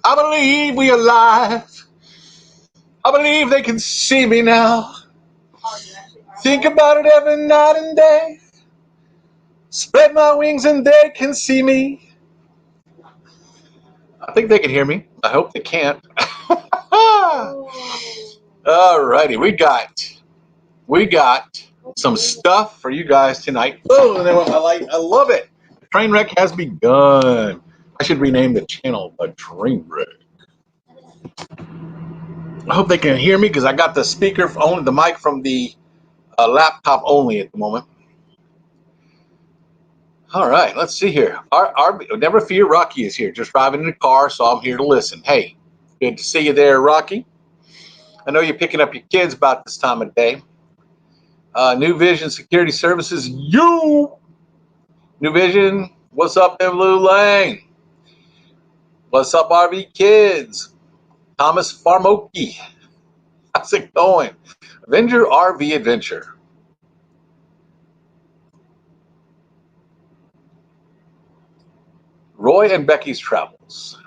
I believe we alive. I believe they can see me now. Think about it every night and day. Spread my wings and they can see me. I think they can hear me. I hope they can't. All righty, we got some stuff for you guys tonight. Oh, I love it. The train wreck has begun. I should rename the channel a train wreck. I hope they can hear me because I got the speaker only, the mic from the laptop only at the moment. All right, let's see here. Never fear, Rocky is here, just driving in the car, so I'm here to listen. Hey, good to see you there, Rocky. I know you're picking up your kids about this time of day. New Vision Security Services, you. New Vision, what's up, Blue Lang? What's up, RV Kids? Thomas Farmoki, how's it going? Avenger RV Adventure. Roy and Becky's Travels.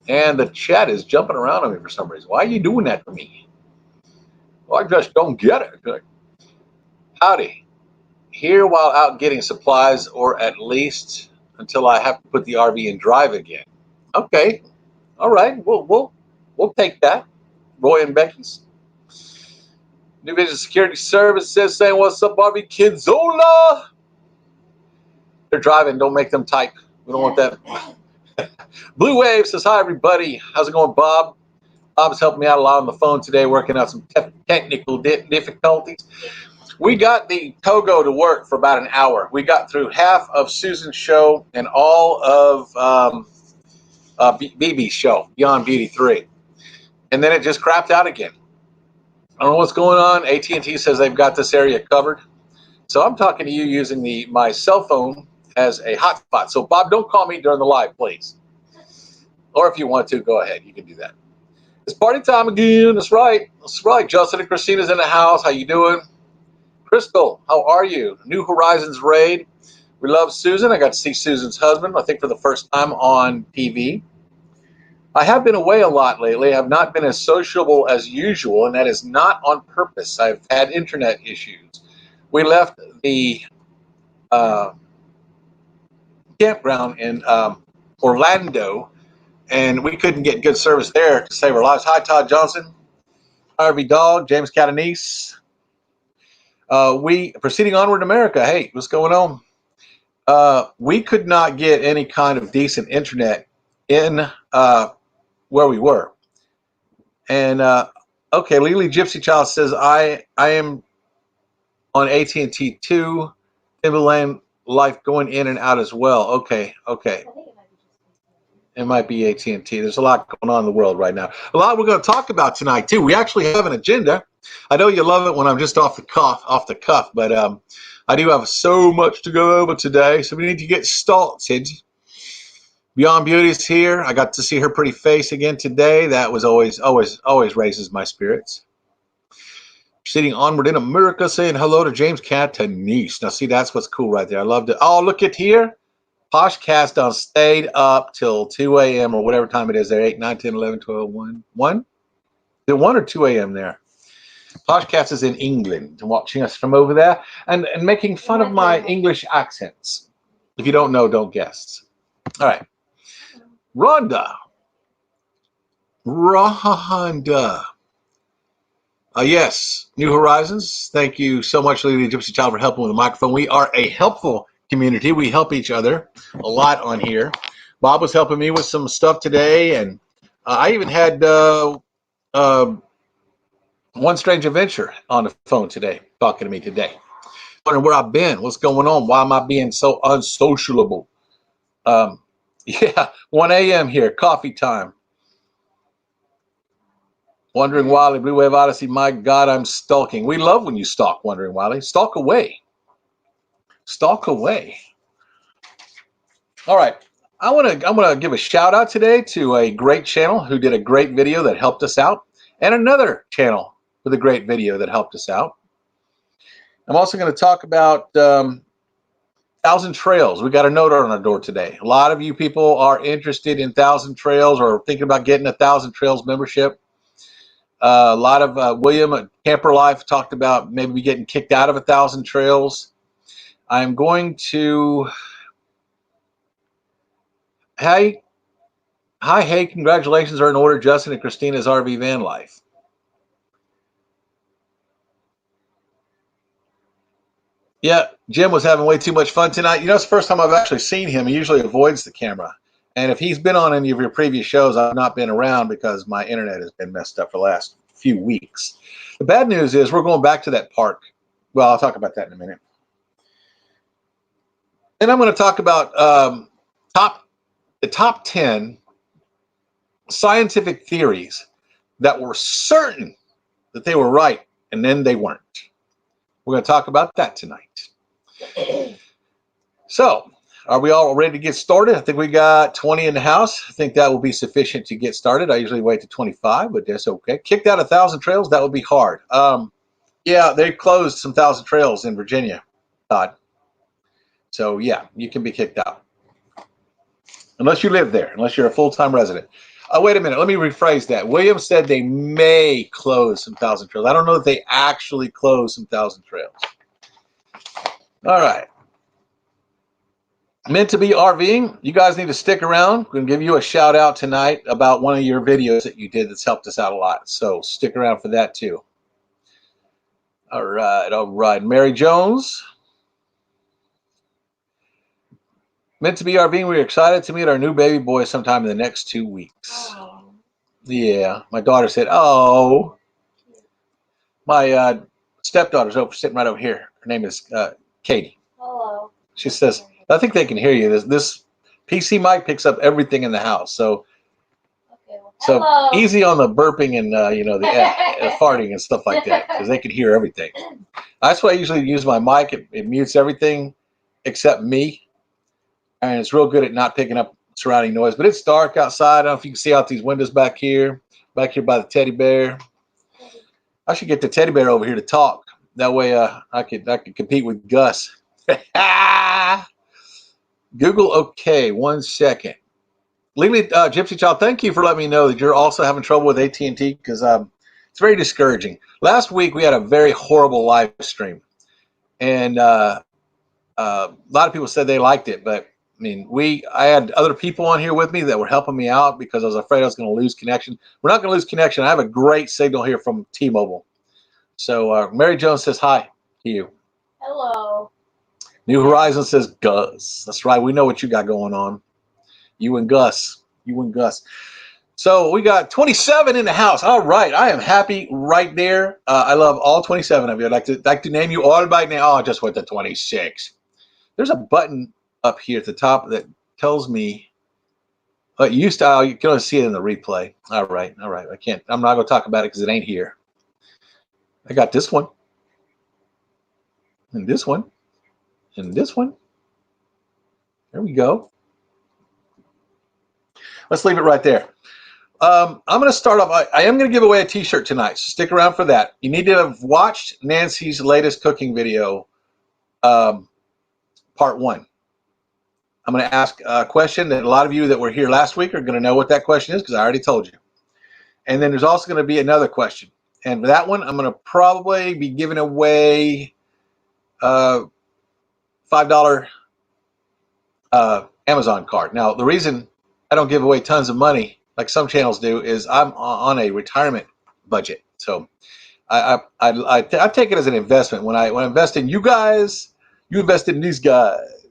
And the chat is jumping around on me for some reason. Why are you doing that to me? Well, I just don't get it. Howdy. Here while out getting supplies, or at least until I have to put the RV in drive again. Okay. All right. We'll take that. Roy and Becky's. New Vision Security Services saying, what's up, RV Kids? Zola? They're driving. Don't make them type. We don't want that. Blue Wave says, hi, everybody. How's it going, Bob? Bob's helping me out a lot on the phone today, working out some technical difficulties. We got the Togo to work for about an hour. We got through half of Susan's show and all of BB's show, Beyond Beauty 3. And then it just crapped out again. I don't know what's going on. AT&T says they've got this area covered. So I'm talking to you using my cell phone as a hotspot. So, Bob, don't call me during the live, please. Or if you want to, go ahead. You can do that. It's party time again. That's right. That's right. Justin and Christina's in the house. How you doing? Crystal, how are you? New Horizons raid. We love Susan. I got to see Susan's husband, I think, for the first time on TV. I have been away a lot lately. I have not been as sociable as usual, and that is not on purpose. I've had internet issues. We left the campground in Orlando, and we couldn't get good service there to save our lives. Hi, Todd Johnson. Harvey Dog, James Catanese. We proceeding onward in America. Hey, what's going on? We could not get any kind of decent internet in where we were. And okay, Lily Gypsy Child says I am on AT&T 2, Timberland Life going in and out as well. Okay. It might be AT&T. There's a lot going on in the world right now. A lot we're going to talk about tonight too. We actually have an agenda. I know you love it when I'm just off the cuff, but I do have so much to go over today, so we need to get started. Beyond Beauty's here. I got to see her pretty face again today. That was always raises my spirits. Sitting onward in America, saying hello to James Catanese. Now, see, that's what's cool right there. I loved it. Oh, look at here. Poshcast done stayed up till 2 a.m. or whatever time it is there. 8, 9, 10, 11, 12, 1. 1? Is it 1 or 2 a.m. there? Poshcast is in England, watching us from over there and making fun of my English accents. If you don't know, don't guess. All right. Rhonda. Yes, New Horizons. Thank you so much, Lady Gypsy Child, for helping with the microphone. We are a helpful community. We help each other a lot on here. Bob was helping me with some stuff today, and I even had One Strange Adventure on the phone today, talking to me today. Wondering where I've been, what's going on, why am I being so unsociable? Yeah, 1 a.m. here, coffee time. Wondering Wily, Blue Wave Odyssey, my God, I'm stalking. We love when you stalk, Wondering Wily. Stalk away. Stalk away. All right. I'm gonna give a shout out today to a great channel who did a great video that helped us out, and another channel with a great video that helped us out. I'm also going to talk about Thousand Trails. We got a note on our door today. A lot of you people are interested in Thousand Trails or thinking about getting a Thousand Trails membership. A lot of William at Camper Life talked about maybe getting kicked out of a Thousand Trails. I'm going to. Hey, congratulations are in order, Justin and Christina's RV van life. Yeah, Jim was having way too much fun tonight. You know, it's the first time I've actually seen him. He usually avoids the camera. And if he's been on any of your previous shows, I've not been around because my internet has been messed up for the last few weeks. The bad news is we're going back to that park. Well, I'll talk about that in a minute. And I'm going to talk about the top 10 scientific theories that were certain that they were right, and then they weren't. We're going to talk about that tonight. So, are we all ready to get started? I think we got 20 in the house. I think that will be sufficient to get started. I usually wait to 25, but that's okay. Kicked out 1,000 trails, that would be hard. Yeah, they closed some 1,000 trails in Virginia, Todd. So, yeah, you can be kicked out. Unless you live there, unless you're a full-time resident. Wait a minute, let me rephrase that. William said they may close some 1,000 trails. I don't know if they actually closed some 1,000 trails. All right. Meant to be RVing, you guys need to stick around. We're going to give you a shout out tonight about one of your videos that you did that's helped us out a lot. So stick around for that too. All right. Mary Jones. Meant to be RVing, we're excited to meet our new baby boy sometime in the next 2 weeks. Oh. Yeah, my daughter said, oh. My stepdaughter's sitting right over here. Her name is Katie. Hello. She says, I think they can hear you. This PC mic picks up everything in the house. So, okay, well, so easy on the burping and the farting and stuff like that because they can hear everything. That's why I usually use my mic. It mutes everything except me, and it's real good at not picking up surrounding noise. But it's dark outside. I don't know if you can see out these windows back here by the teddy bear. I should get the teddy bear over here to talk. That way, I could compete with Gus. Google, okay, 1 second. Legally, Gypsy Child, thank you for letting me know that you're also having trouble with AT&T because it's very discouraging. Last week, we had a very horrible live stream. And a lot of people said they liked it. But, I mean, I had other people on here with me that were helping me out because I was afraid I was going to lose connection. We're not going to lose connection. I have a great signal here from T-Mobile. So, Mary Jones says hi to you. Hello. New Horizon says Gus. That's right. We know what you got going on. You and Gus. So we got 27 in the house. All right. I am happy right there. I love all 27 of you. I'd like to name you all by name. Oh, I just went to 26. There's a button up here at the top that tells me. You can only see it in the replay. All right. I can't. I'm not going to talk about it because it ain't here. I got this one. And this one. And this one. There we go. Let's leave it right there. I'm going to start off. I am going to give away a t-shirt tonight, so stick around for that. You need to have watched Nancy's latest cooking video, part 1. I'm going to ask a question that a lot of you that were here last week are going to know what that question is because I already told you. And then there's also going to be another question. And for that one, I'm going to probably be giving away $5 Amazon card. Now, the reason I don't give away tons of money like some channels do is I'm on a retirement budget. So I take it as an investment. When I invest in you guys, you invest in these guys.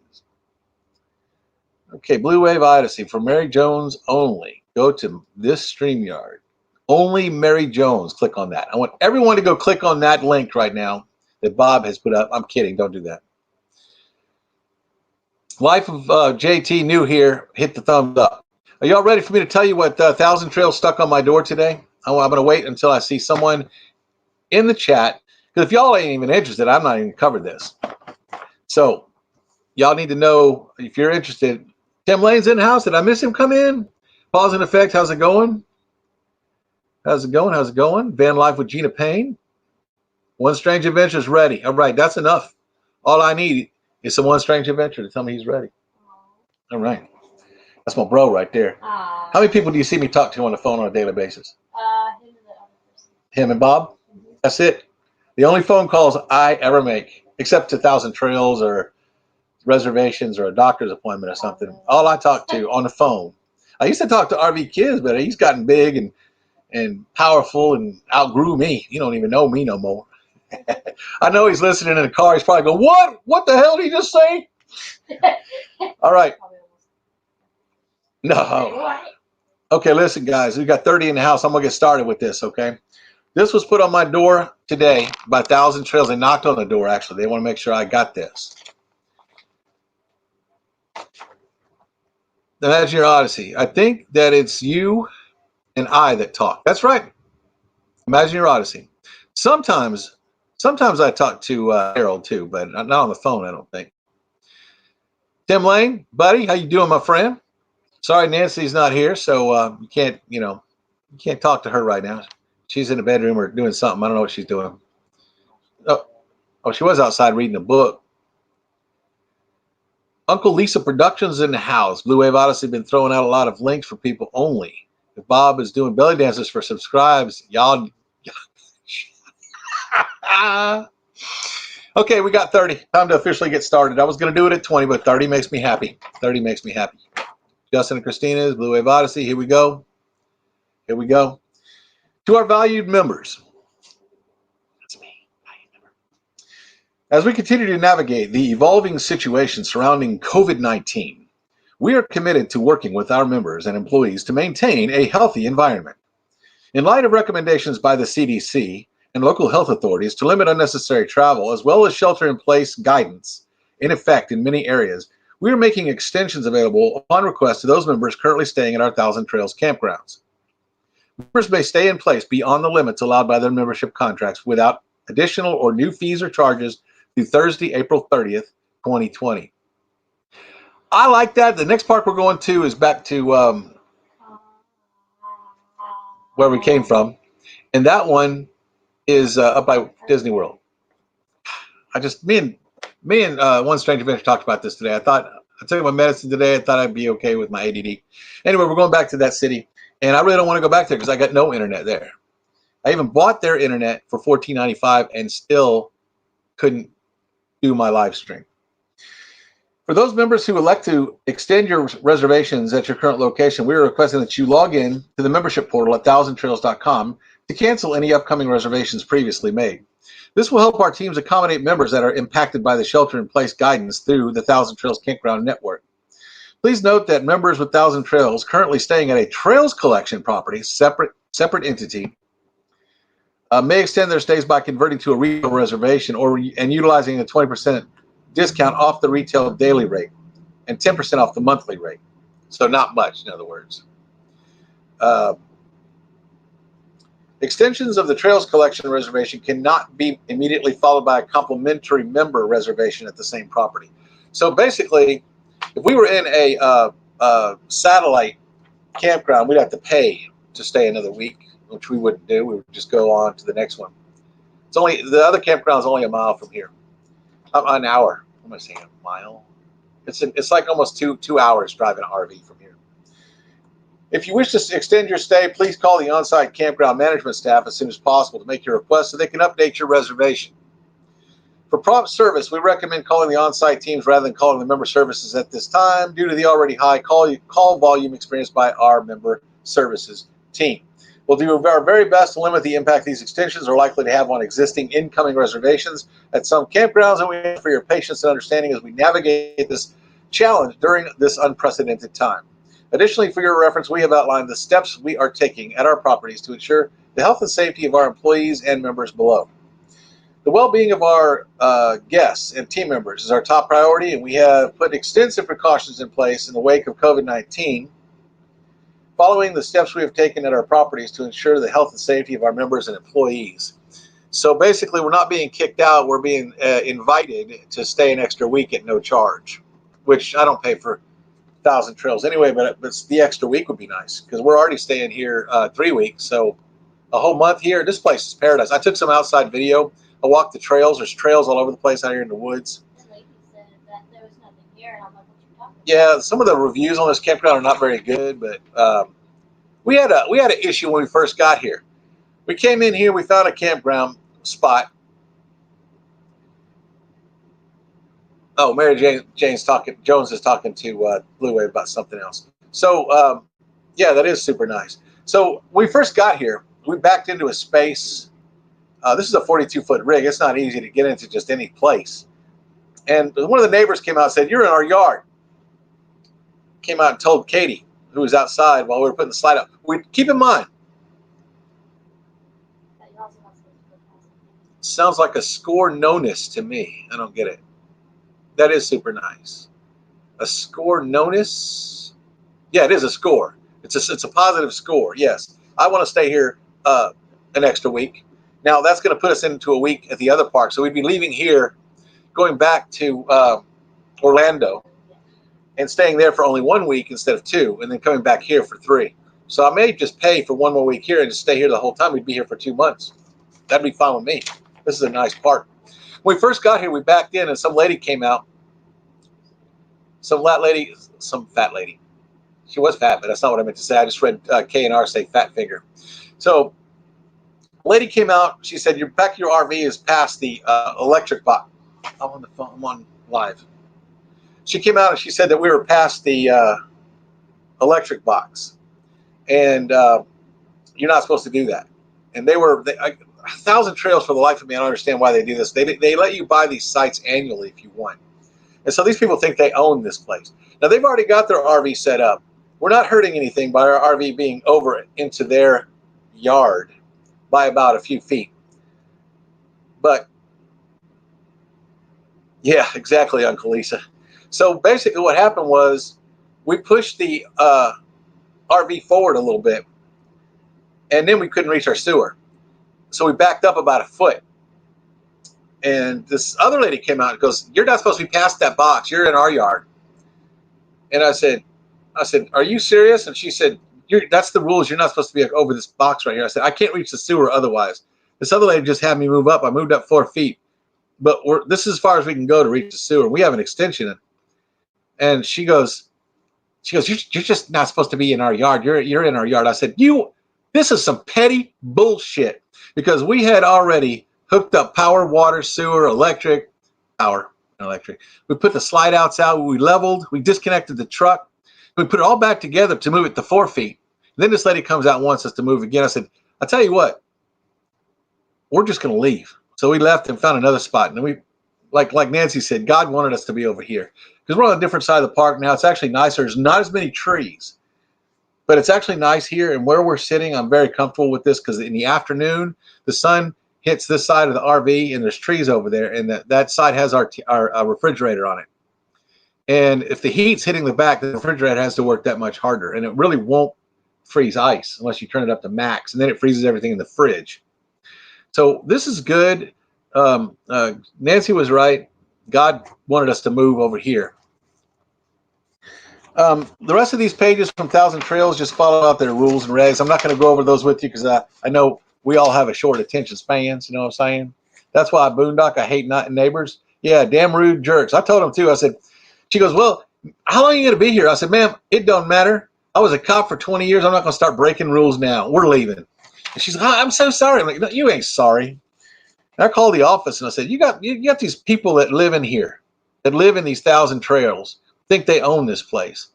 Okay, Blue Wave Odyssey for Mary Jones only. Go to this StreamYard. Only Mary Jones. Click on that. I want everyone to go click on that link right now that Bob has put up. I'm kidding. Don't do that. Life of JT new here. Hit the thumbs up. Are y'all ready for me to tell you what 1,000 Trails stuck on my door today? I'm going to wait until I see someone in the chat. Because if y'all ain't even interested, I'm not even covered this. So y'all need to know if you're interested. Tim Lane's in the house. Did I miss him come in? Pause and effect. How's it going? How's it going? Van Life with Gina Payne. One Strange Adventure is ready. All right, that's enough. All I need It's a one strange adventure to tell me he's ready. All right. That's my bro right there. How many people do you see me talk to on the phone on a daily basis? Him and the other person. Him and Bob? That's it. The only phone calls I ever make, except to Thousand Trails or reservations or a doctor's appointment or something, all I talk to on the phone. I used to talk to RV Kids, but he's gotten big and powerful and outgrew me. You don't even know me no more. I know he's listening in the car. He's probably going, "What? What the hell did he just say?" All right. No. Okay, listen, guys. We got 30 in the house. I'm going to get started with this, okay? This was put on my door today by Thousand Trails. They knocked on the door, actually. They want to make sure I got this. Imagine Your Odyssey. I think that it's you and I that talk. That's right. Imagine Your Odyssey. Sometimes I talk to Harold too, but not on the phone, I don't think. Tim Lane, buddy, how you doing, my friend? Sorry, Nancy's not here, so you can't talk to her right now. She's in the bedroom or doing something. I don't know what she's doing. Oh, she was outside reading a book. Uncle Lisa Productions in the house. Blue Wave Odyssey been throwing out a lot of links for people only. If Bob is doing belly dances for subscribes, y'all. Okay, we got 30. Time to officially get started. I was going to do it at 20, but 30 makes me happy. 30 makes me happy. Justin and Christina's Blue Wave Odyssey. Here we go. Here we go. To our valued members. That's me. As we continue to navigate the evolving situation surrounding COVID-19, we are committed to working with our members and employees to maintain a healthy environment. In light of recommendations by the CDC and local health authorities to limit unnecessary travel, as well as shelter-in-place guidance in effect in many areas, we are making extensions available upon request to those members currently staying at our Thousand Trails campgrounds. Members may stay in place beyond the limits allowed by their membership contracts without additional or new fees or charges through Thursday, April 30th, 2020. I like that. The next park we're going to is back to where we came from, and that one is up by Disney World. Me and One Strange Adventure talked about this today. I took my medicine today. I thought I'd be okay with my ADD. Anyway, we're going back to that city, and I really don't want to go back there because I got no internet there. I even bought their internet for $14.95 and still couldn't do my live stream. For those members who elect to extend your reservations at your current location, we are requesting that you log in to the membership portal at thousandtrails.com to cancel any upcoming reservations previously made. This will help our teams accommodate members that are impacted by the shelter-in-place guidance through the Thousand Trails Campground Network. Please note that members with Thousand Trails currently staying at a Trails Collection property, separate entity, may extend their stays by converting to a retail reservation and utilizing a 20% discount off the retail daily rate and 10% off the monthly rate. So not much, in other words. Extensions of the Trails Collection reservation cannot be immediately followed by a complimentary member reservation at the same property. So basically, if we were in a satellite campground, we'd have to pay to stay another week, which we wouldn't do. We would just go on to the next one. The other campground is only a mile from here. An hour. What am I saying? A mile? It's like almost two hours driving an RV from here. If you wish to extend your stay, please call the on-site campground management staff as soon as possible to make your request so they can update your reservation. For prompt service, we recommend calling the on-site teams rather than calling the member services at this time due to the already high call volume experienced by our member services team. We'll do our very best to limit the impact these extensions are likely to have on existing incoming reservations at some campgrounds, and we ask for your patience and understanding as we navigate this challenge during this unprecedented time. Additionally, for your reference, we have outlined the steps we are taking at our properties to ensure the health and safety of our employees and members below. The well-being of our guests and team members is our top priority, and we have put extensive precautions in place in the wake of COVID-19, following the steps we have taken at our properties to ensure the health and safety of our members and employees. So basically, we're not being kicked out. We're being invited to stay an extra week at no charge, which I don't pay for Thousand Trails anyway, but the extra week would be nice because we're already staying here 3 weeks. So a whole month here, this place is paradise. I took some outside video. I walked the trails. There's trails all over the place out here in the woods. The lady said that Yeah, some of the reviews on this campground are not very good, but we had an issue when we first got here. We came in here, we found a campground spot. Oh, Mary Jane's talking. Jones is talking to Blue Wave about something else. So yeah, that is super nice. So when we first got here, we backed into a space. This is a 42-foot rig. It's not easy to get into just any place. And one of the neighbors came out and said, "You're in our yard." Came out and told Katie, who was outside while we were putting the slide up. We keep in mind, sounds like a score nonus to me. I don't get it. That is super nice. A score nonus? Yeah, it is a score. It's a positive score. Yes, I want to stay here an extra week. Now that's going to put us into a week at the other park. So we'd be leaving here, going back to Orlando, and staying there for only 1 week instead of 2, and then coming back here for 3. So I may just pay for 1 more week here and just stay here the whole time. We'd be here for 2 months. That'd be fine with me. This is a nice park. When we first got here, we backed in, and some lady came out. Some fat lady. She was fat, but that's not what I meant to say. I just read K&R say fat finger. So, a lady came out. She said, "Your back of your RV is past the electric box." I'm on the phone. I'm on live. She came out and she said that we were past the electric box, and you're not supposed to do that. And a thousand trails, for the life of me, I don't understand why they do this. They let you buy these sites annually if you want. And so these people think they own this place. Now, they've already got their RV set up. We're not hurting anything by our RV being over into their yard by about a few feet. But, yeah, exactly, Uncle Lisa. So basically what happened was we pushed the RV forward a little bit, and then we couldn't reach our sewer. So we backed up about a foot. And this other lady came out and goes, "You're not supposed to be past that box. You're in our yard." And I said, "Are you serious?" And she said, "That's the rules. You're not supposed to be over this box right here." I said, "I can't reach the sewer otherwise." This other lady just had me move up. I moved up 4 feet, but this is as far as we can go to reach the sewer. We have an extension. And she goes, "You're just not supposed to be in our yard. You're in our yard." I said, this is some petty bullshit, because we had already hooked up power, water, sewer, electric, power, electric. We put the slide outs out. We leveled. We disconnected the truck. We put it all back together to move it to 4 feet. And then this lady comes out and wants us to move again. I said, "I'll tell you what, we're just going to leave." So we left and found another spot. And then we, like Nancy said, God wanted us to be over here, because we're on a different side of the park now. It's actually nicer. There's not as many trees, but it's actually nice here. And where we're sitting, I'm very comfortable with this, because in the afternoon, the sun hits this side of the RV, and there's trees over there, and that side has our refrigerator on it. And if the heat's hitting the back, the refrigerator has to work that much harder, and it really won't freeze ice unless you turn it up to max, and then it freezes everything in the fridge. So this is good. Nancy was right. God wanted us to move over here. The rest of these pages from Thousand Trails just follow out their rules and regs. I'm not going to go over those with you, because I know we all have a short attention spans. You know what I'm saying? That's why I boondock. I hate not neighbors. Yeah, damn rude jerks. I told them too. I said, she goes, "Well, how long are you going to be here?" I said, "Ma'am, it don't matter. I was a cop for 20 years. I'm not going to start breaking rules now. We're leaving." And she's like, "I'm so sorry." I'm like, "No, you ain't sorry." And I called the office and I said, you got these people that live in here, that live in these Thousand Trails, think they own this place.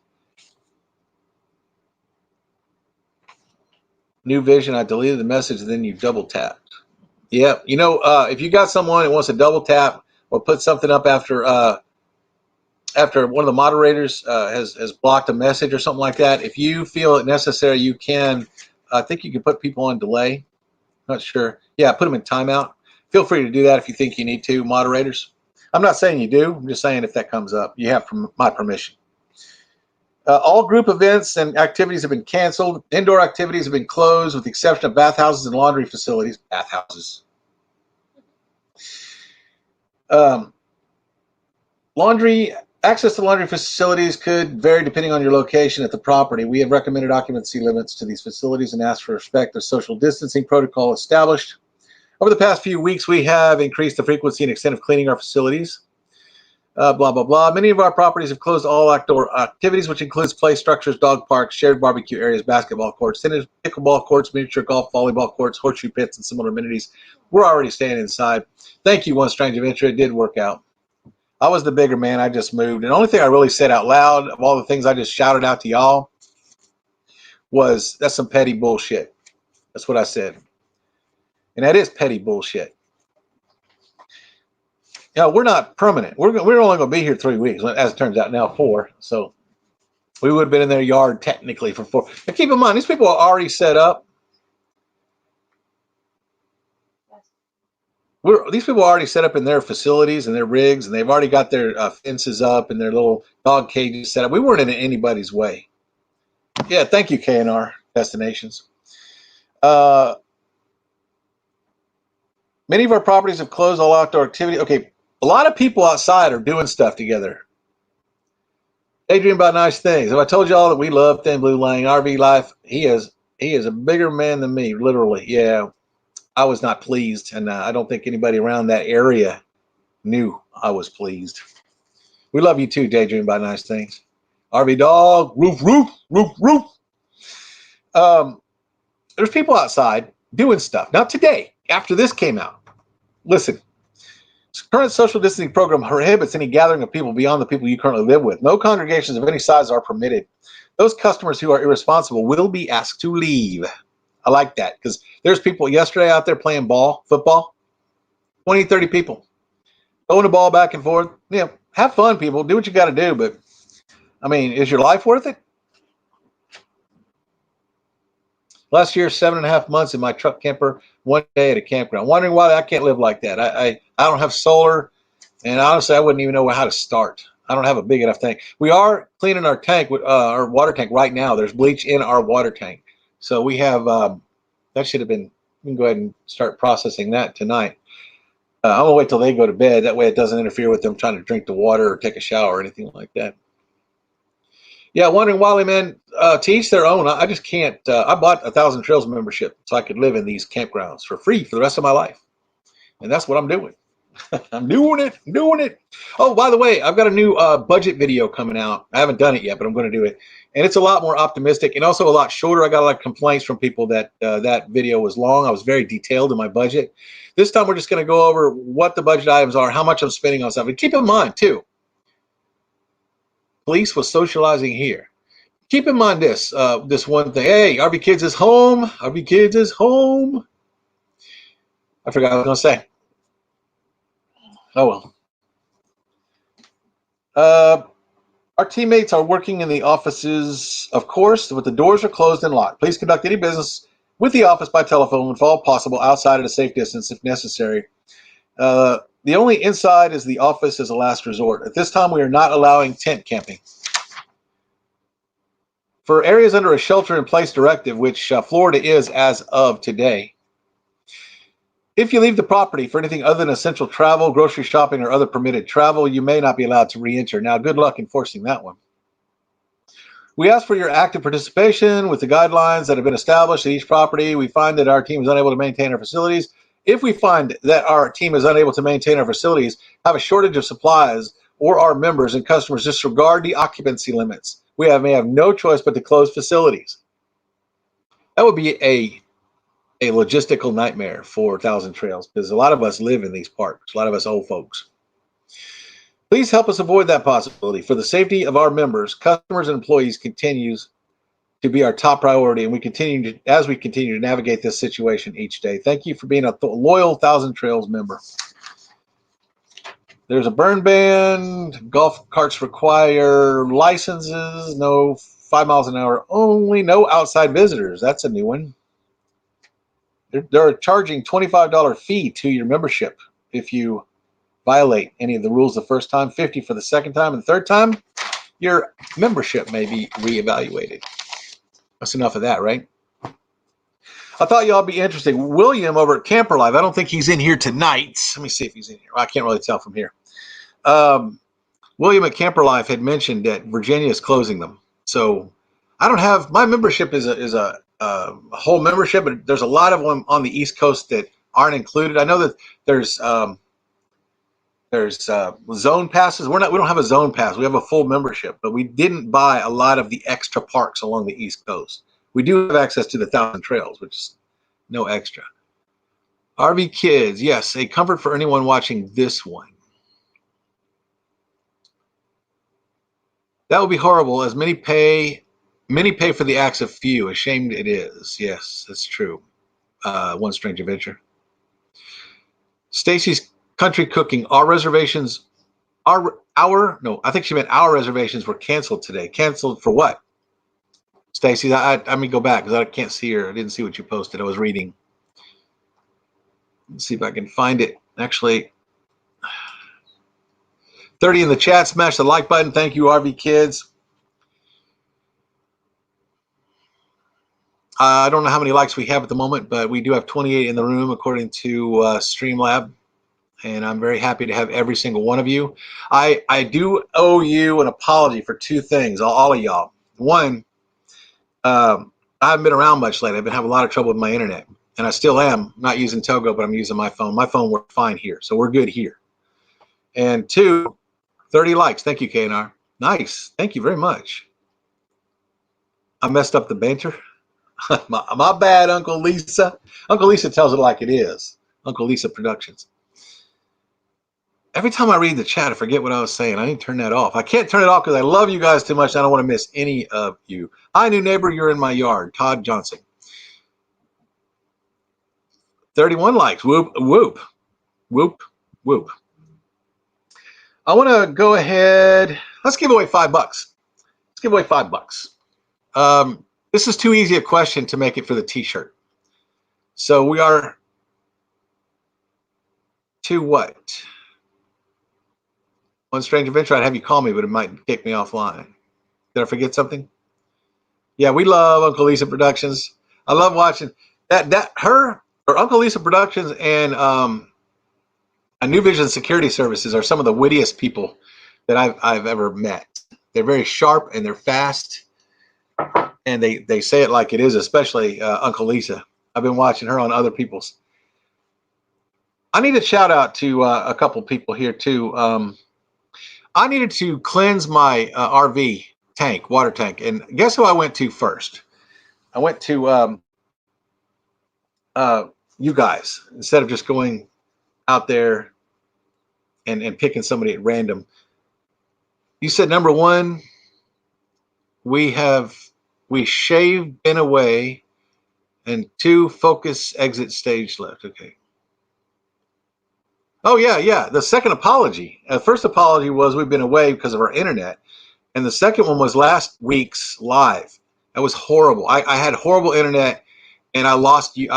New Vision, I deleted the message, and then you double tapped. Yeah, if you got someone that wants to double tap or put something up after one of the moderators has blocked a message or something like that, if you feel it necessary, you can. I think you can put people on delay. Not sure. Yeah, put them in timeout. Feel free to do that if you think you need to, moderators. I'm not saying you do. I'm just saying if that comes up, you have my permission. All group events and activities have been canceled. Indoor activities have been closed, with the exception of bathhouses and laundry facilities. Bathhouses. Access to laundry facilities could vary depending on your location at the property. We have recommended occupancy limits to these facilities and asked for respect of social distancing protocol established. Over the past few weeks, we have increased the frequency and extent of cleaning our facilities. Blah, blah, blah. Many of our properties have closed all outdoor activities, which includes play structures, dog parks, shared barbecue areas, basketball courts, tennis, pickleball courts, miniature golf, volleyball courts, horseshoe pits, and similar amenities. We're already staying inside. Thank you, One Strange Adventure. It did work out. I was the bigger man. I just moved. And the only thing I really said out loud of all the things I just shouted out to y'all was, that's some petty bullshit. That's what I said. And that is petty bullshit. You know, we're not permanent. We're only going to be here 3 weeks, as it turns out now 4. So we would have been in their yard technically for 4. Now keep in mind, these people are already set up. These people are already set up in their facilities and their rigs, and they've already got their fences up and their little dog cages set up. We weren't in anybody's way. Yeah, thank you, KNR Destinations. Many of our properties have closed all outdoor activity. Okay, a lot of people outside are doing stuff together. They dream about nice things. Have I told y'all that we love Thin Blue Lang, RV Life? He is a bigger man than me, literally. Yeah, I was not pleased, and I don't think anybody around that area knew I was pleased. We love you too, Daydream about nice things. RV Dog, roof, roof, roof, roof. There's people outside doing stuff. Now today, after this came out, listen, current social distancing program prohibits any gathering of people beyond the people you currently live with. No congregations of any size are permitted. Those customers who are irresponsible will be asked to leave. I like that because there's people yesterday out there playing football, 20, 30 people, throwing the ball back and forth. Yeah, have fun, people. Do what you got to do. But, I mean, is your life worth it? Last year, 7.5 months in my truck camper, 1 day at a campground. Wondering why I can't live like that. I don't have solar, and honestly, I wouldn't even know how to start. I don't have a big enough tank. We are cleaning our tank, our water tank right now. There's bleach in our water tank. So we have, that should have been, we can go ahead and start processing that tonight. I'm going to wait till they go to bed. That way it doesn't interfere with them trying to drink the water or take a shower or anything like that. Yeah, Wandering Wildly, man, to each their own. I just can't. I bought a 1,000 Trails membership so I could live in these campgrounds for free for the rest of my life. And that's what I'm doing. I'm doing it. Oh, by the way, I've got a new budget video coming out. I haven't done it yet, but I'm going to do it. And it's a lot more optimistic and also a lot shorter. I got a lot of complaints from people that that video was long. I was very detailed in my budget. This time we're just going to go over what the budget items are, how much I'm spending on stuff. And keep in mind, too, police was socializing here. Keep in mind this one thing. Hey, RV Kids is home. RV Kids is home. I forgot what I was going to say. Oh, well. Our teammates are working in the offices, of course, but the doors are closed and locked. Please conduct any business with the office by telephone, if all possible, outside at a safe distance if necessary. The only inside is the office as a last resort. At this time, we are not allowing tent camping. For areas under a shelter-in-place directive, which Florida is as of today, if you leave the property for anything other than essential travel, grocery shopping, or other permitted travel, you may not be allowed to re-enter. Now, good luck enforcing that one. We ask for your active participation with the guidelines that have been established at each property. We find that our team is unable to maintain our facilities. If we find that our team is unable to maintain our facilities, have a shortage of supplies, or our members and customers disregard the occupancy limits, we may have no choice but to close facilities. That would be a logistical nightmare for 1,000 Trails because a lot of us live in these parks, a lot of us old folks. Please help us avoid that possibility. For the safety of our members, customers, and employees continues to be our top priority, and we continue to navigate this situation each day. Thank you for being a loyal 1,000 Trails member. There's a burn ban. Golf carts require licenses. No 5 miles an hour only. No outside visitors. That's a new one. They're charging $25 fee to your membership if you violate any of the rules the first time, $50 for the second time, and the third time, your membership may be reevaluated. That's enough of that, right? I thought y'all would be interested. William over at Camper Life, I don't think he's in here tonight. Let me see if he's in here. I can't really tell from here. William at Camper Life had mentioned that Virginia is closing them. So I don't have, my membership is a whole membership, but there's a lot of them on the East Coast that aren't included. I know that there's There's zone passes. We don't have a zone pass. We have a full membership, but we didn't buy a lot of the extra parks along the East Coast. We do have access to the 1,000 Trails, which is no extra. RV Kids, yes, a comfort for anyone watching this one. That would be horrible, as many pay for the acts of few. Ashamed it is. Yes, that's true. One Strange Adventure. Stacy's Country Cooking. Our reservations, I think she meant our reservations were canceled today. Canceled for what? Stacy, let me go back because I can't see her. I didn't see what you posted. I was reading. Let's see if I can find it. Actually, 30 in the chat. Smash the like button. Thank you, RV Kids. I don't know how many likes we have at the moment, but we do have 28 in the room according to Streamlab. And I'm very happy to have every single one of you. I do owe you an apology for two things, all of y'all. One, I haven't been around much lately. I've been having a lot of trouble with my internet. And I still am. I'm not using Togo, but I'm using my phone. My phone works fine here, so we're good here. And two, 30 likes. Thank you, KNR. Nice. Thank you very much. I messed up the banter. my bad, Uncle Lisa. Uncle Lisa tells it like it is. Uncle Lisa Productions. Every time I read the chat, I forget what I was saying. I need to turn that off. I can't turn it off because I love you guys too much. I don't want to miss any of you. Hi, new neighbor. You're in my yard. Todd Johnson. 31 likes. Whoop, whoop, whoop, whoop. I want to go ahead. Let's give away $5. Let's give away $5. This is too easy a question to make it for the T-shirt. So we are to what? One Strange Adventure. I'd have you call me, but it might kick me offline. Did I forget something? Yeah, we love Uncle Lisa Productions. I love watching her or Uncle Lisa Productions and New Vision Security Services are some of the wittiest people that I've ever met. They're very sharp and they're fast, and they say it like it is, especially Uncle Lisa. I've been watching her on other people's. I need to shout out to a couple people here too. I needed to cleanse my RV tank, water tank, and guess who I went to first? I went to you guys instead of just going out there and picking somebody at random. You said number one, we shaved, been away, and two, focus, exit stage left. Okay. Oh yeah. The second apology. First apology was we've been away because of our internet, and the second one was last week's live. That was horrible. I had horrible internet, and I lost you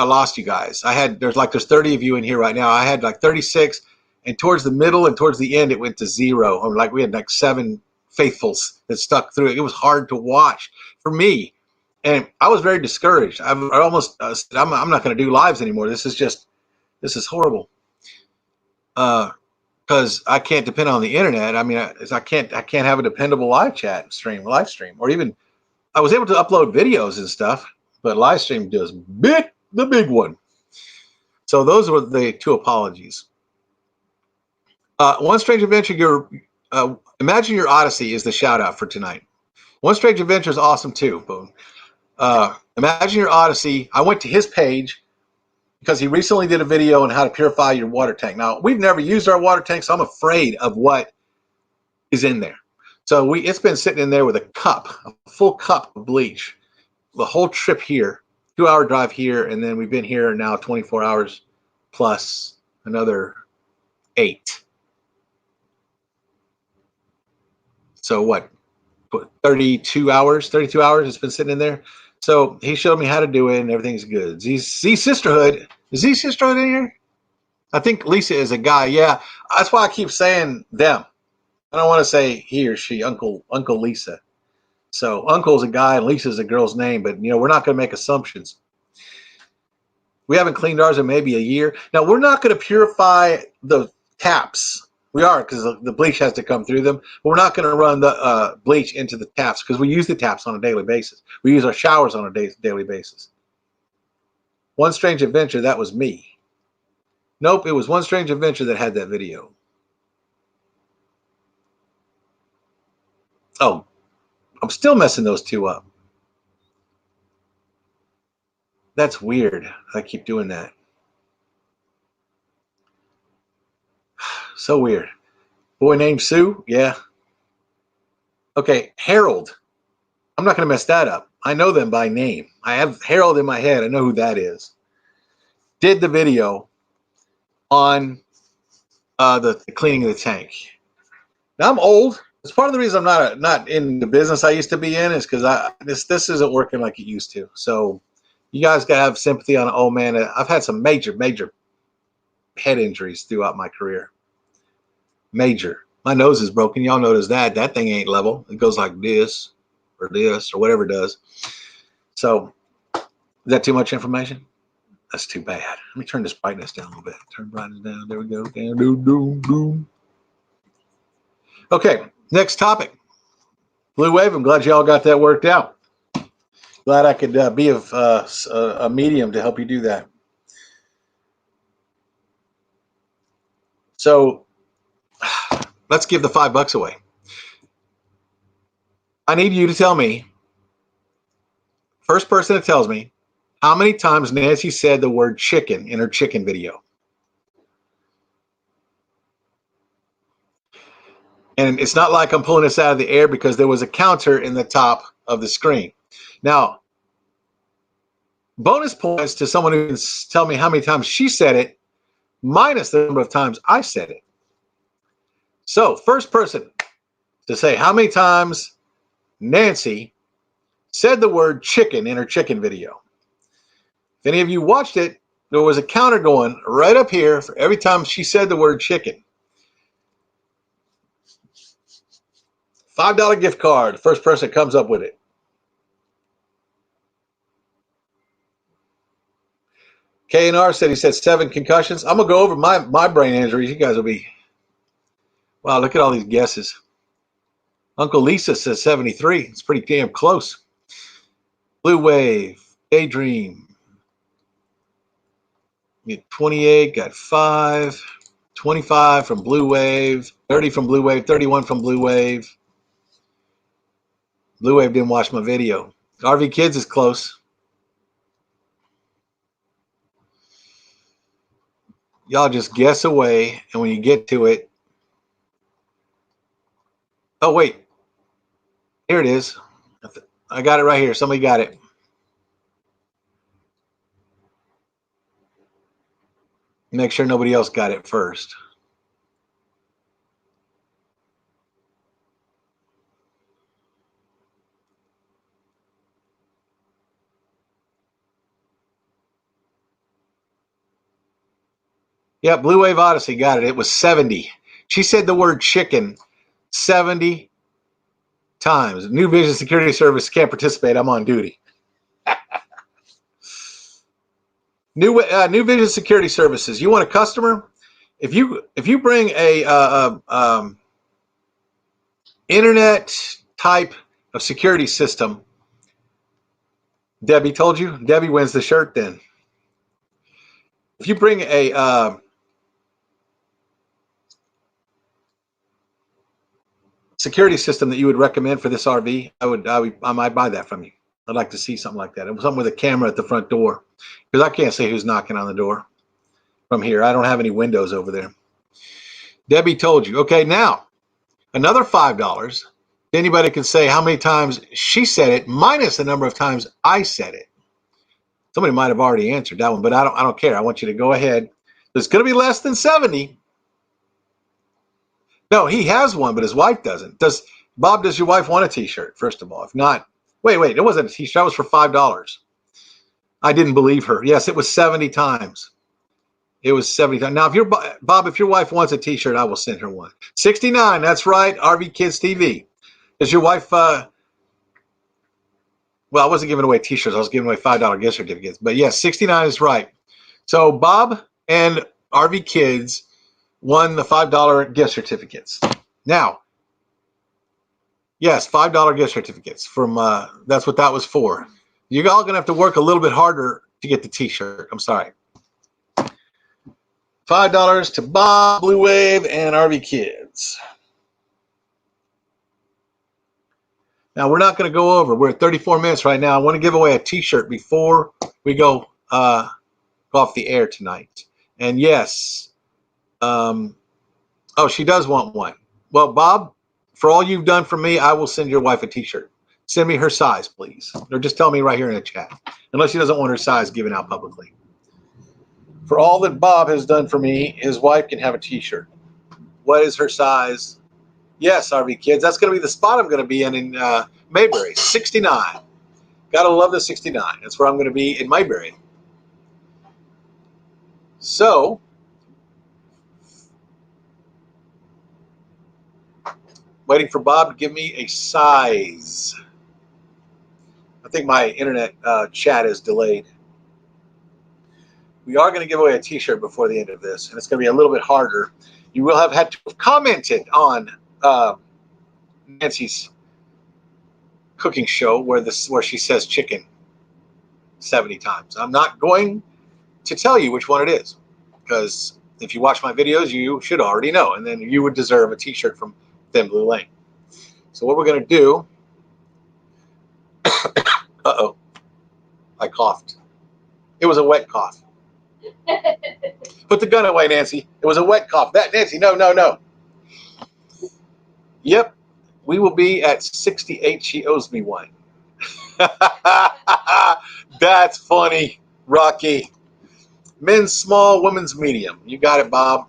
guys. There's 30 of you in here right now. I had like 36, and towards the middle and towards the end it went to 0. Or like we had like 7 faithfuls that stuck through it. It was hard to watch for me, and I was very discouraged. I almost said I'm not going to do lives anymore. This is horrible. Because I can't depend on the internet. I mean, I can't have a dependable live stream, or even I was able to upload videos and stuff, but live stream does the big one. So those were the two apologies. One Strange Adventure, Imagine Your Odyssey is the shout out for tonight. One Strange Adventure is awesome too. Imagine Your Odyssey. I went to his page because he recently did a video on how to purify your water tank. Now, we've never used our water tank, so I'm afraid of what is in there. So it's been sitting in there with a full cup of bleach, the whole trip here, 2-hour drive here, and then we've been here now 24 hours plus another 8. So what, 32 hours it's been sitting in there. So he showed me how to do it, and everything's good. Z Sisterhood. Is Z Sisterhood in here? I think Lisa is a guy. Yeah, that's why I keep saying them. I don't want to say he or she, Uncle Lisa. So Uncle's a guy and Lisa's a girl's name, but we're not going to make assumptions. We haven't cleaned ours in maybe a year. Now, we're not going to purify the taps. We are, because the bleach has to come through them. But we're not going to run the bleach into the taps because we use the taps on a daily basis. We use our showers on a daily basis. One Strange Adventure, that was me. Nope, it was One Strange Adventure that had that video. Oh, I'm still messing those two up. That's weird. I keep doing that. So weird. Boy named Sue? Yeah. Okay, Harold. I'm not going to mess that up. I know them by name. I have Harold in my head. I know who that is. Did the video on the cleaning of the tank. Now I'm old. It's part of the reason I'm not in the business I used to be in is because this isn't working like it used to. So you guys gotta have sympathy on an old man. I've had some major head injuries throughout my career. Major. My nose is broken. Y'all notice that. That thing ain't level. It goes like this or whatever it does. So is that too much information? That's too bad. Let me turn this brightness down a little bit. Turn brightness down. There we go. Down, doom, doom, doom. Okay, next topic. Blue Wave. I'm glad y'all got that worked out. Glad I could be a medium to help you do that. So let's give the $5 away. I need you to tell me, first person that tells me, how many times Nancy said the word chicken in her chicken video. And it's not like I'm pulling this out of the air because there was a counter in the top of the screen. Now, bonus points to someone who can tell me how many times she said it, minus the number of times I said it. So, first person to say how many times Nancy said the word chicken in her chicken video. If any of you watched it, there was a counter going right up here for every time she said the word chicken. $5 gift card. The first person comes up with it. K&R said he said 7 concussions. I'm going to go over my brain injuries. You guys will be, wow, look at all these guesses. Uncle Lisa says 73. It's pretty damn close. Blue Wave, Daydream. 28, got 5. 25 from Blue Wave. 30 from Blue Wave. 31 from Blue Wave. Blue Wave didn't watch my video. RV Kids is close. Y'all just guess away, and when you get to it, oh wait, here it is. I got it right here. Somebody got it. Make sure nobody else got it first. Yeah, Blue Wave Odyssey got it. It was 70. She said the word chicken 70 times. New Vision Security Service can't participate. I'm on duty. New Vision Security Services. You want a customer? If you bring a internet type of security system, Debbie told you. Debbie wins the shirt. Then, if you bring a security system that you would recommend for this RV, I might buy that from you. I'd like to see something like that. It was something with a camera at the front door, because I can't see who's knocking on the door from here. I don't have any windows over there. Debbie told you. Okay, now another $5. Anybody can say how many times she said it minus the number of times I said it. Somebody might have already answered that one, but I don't care. I want you to go ahead. It's going to be less than 70. No, he has one, but his wife doesn't. Does your wife want a t-shirt, first of all? If not, wait, it wasn't a t-shirt. That was for $5. I didn't believe her. Yes, it was 70 times. It was 70 times. Now, if your wife wants a t-shirt, I will send her one. 69, that's right, RV Kids TV. Does your wife, well, I wasn't giving away t-shirts. I was giving away $5 gift certificates. But yes, 69 is right. So Bob and RV Kids won the $5 gift certificates. Now, yes, $5 gift certificates from, that's what that was for. You're all going to have to work a little bit harder to get the t-shirt. I'm sorry. $5 to Bob, Blue Wave, and RV Kids. Now, we're not going to go over. We're at 34 minutes right now. I want to give away a T-shirt before we go off the air tonight. And yes, oh, she does want one. Well, Bob, for all you've done for me, I will send your wife a T-shirt. Send me her size, please. Or just tell me right here in the chat. Unless she doesn't want her size given out publicly. For all that Bob has done for me, his wife can have a T-shirt. What is her size? Yes, RV Kids. That's going to be the spot I'm going to be in Mayberry, 69. Gotta love the 69. That's where I'm going to be in Mayberry. So, waiting for Bob to give me a size. I think my internet chat is delayed. We are going to give away a T-shirt before the end of this, and it's going to be a little bit harder. You will have had to have commented on Nancy's cooking show where she says chicken 70 times. I'm not going to tell you which one it is, because if you watch my videos, you should already know, and then you would deserve a T-shirt from Thin Blue Lane. So what we're going to do, uh-oh, I coughed. It was a wet cough. Put the gun away, Nancy. It was a wet cough. Nancy, no, no, no. Yep, we will be at 68. She owes me one. That's funny, Rocky. Men's small, women's medium. You got it, Bob.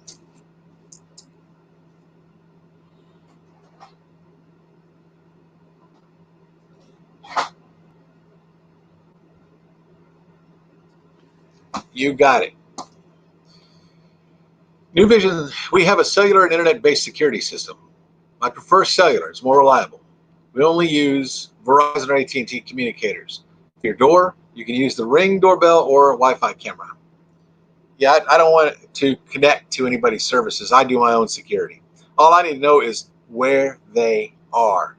You got it. New Vision, we have a cellular and internet-based security system. I prefer cellular. It's more reliable. We only use Verizon or AT&T communicators. For your door, you can use the Ring doorbell or a Wi-Fi camera. Yeah, I don't want to connect to anybody's services. I do my own security. All I need to know is where they are.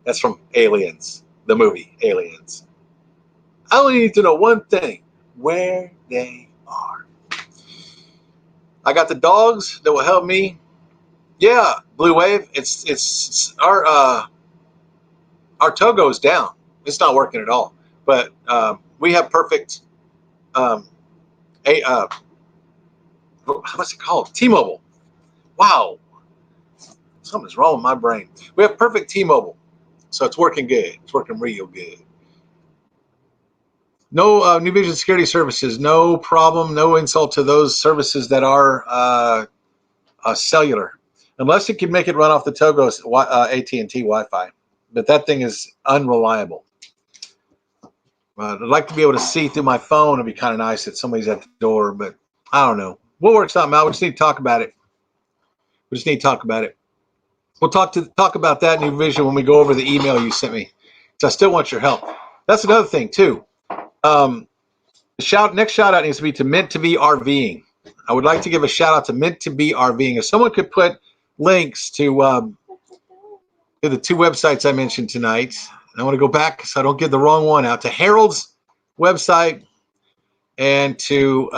That's from Aliens, the movie Aliens. I only need to know one thing, where they are. I got the dogs that will help me. Yeah, Blue Wave. It's our Togo's down. It's not working at all. But we have perfect what's it called? T-Mobile. Wow, something's wrong with my brain. We have perfect T-Mobile, so it's working good. It's working real good. No New Vision security services. No problem. No insult to those services that are cellular, unless it can make it run off the Togo's AT&T Wi-Fi. But that thing is unreliable. I'd like to be able to see through my phone. It'd be kind of nice if somebody's at the door, but I don't know. We'll work something out. We just need to talk about it. We'll talk about that New Vision when we go over the email you sent me. So I still want your help. That's another thing too. Next shout out needs to be to Meant to Be RVing. I would like to give a shout out to Meant to Be RVing. If someone could put links to the two websites I mentioned tonight. And I want to go back so I don't get the wrong one out, to Harold's website and to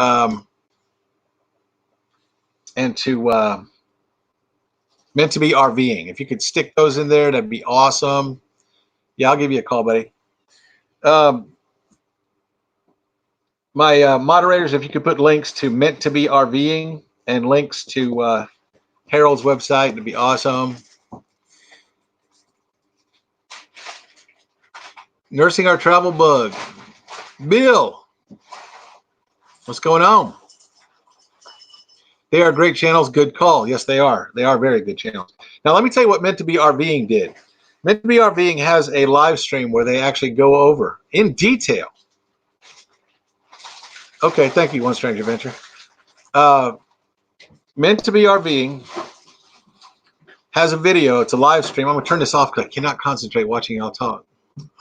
Meant to Be RVing. If you could stick those in there, that'd be awesome. Yeah, I'll give you a call, buddy. My moderators, if you could put links to Meant to Be RVing and links to Harold's website, it'd be awesome. Nursing Our Travel Bug. Bill, what's going on? They are great channels. Good call. Yes, they are. They are very good channels. Now, let me tell you what Meant to Be RVing did. Meant to Be RVing has a live stream where they actually go over in detail. Okay, thank you, One Stranger Venture. Meant to Be RVing has a video. It's a live stream. I'm going to turn this off because I cannot concentrate watching y'all talk.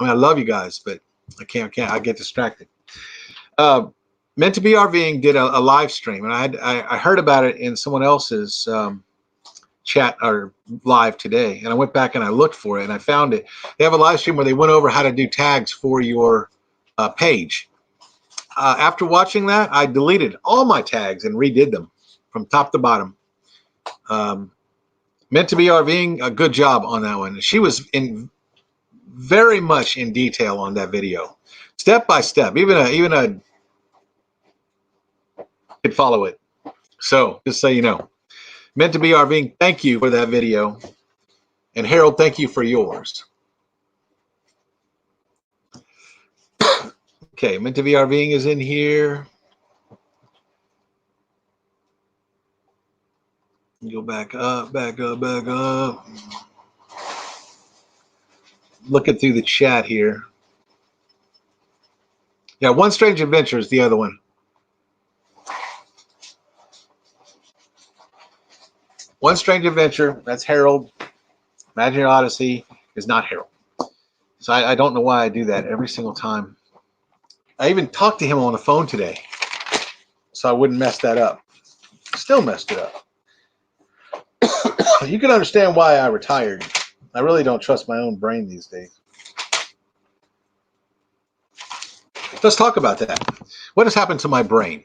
I mean, I love you guys, but I can't. I get distracted. Meant to Be RVing did a live stream, and I heard about it in someone else's chat or live today, and I went back and I looked for it, and I found it. They have a live stream where they went over how to do tags for your page. After watching that, I deleted all my tags and redid them from top to bottom. Meant to Be RVing, a good job on that one. She was very much in detail on that video, step by step. Even a could follow it. So just so you know, Meant to Be RVing, thank you for that video, and Harold, thank you for yours. Okay, Meant to Be RVing is in here. Go back up, back up, back up. Looking through the chat here. Yeah, One Strange Adventure is the other one. One Strange Adventure, that's Harold. Imaginary Odyssey is not Harold. So I don't know why I do that every single time. I even talked to him on the phone today, so I wouldn't mess that up. Still messed it up. You can understand why I retired. I really don't trust my own brain these days. Let's talk about that. What has happened to my brain?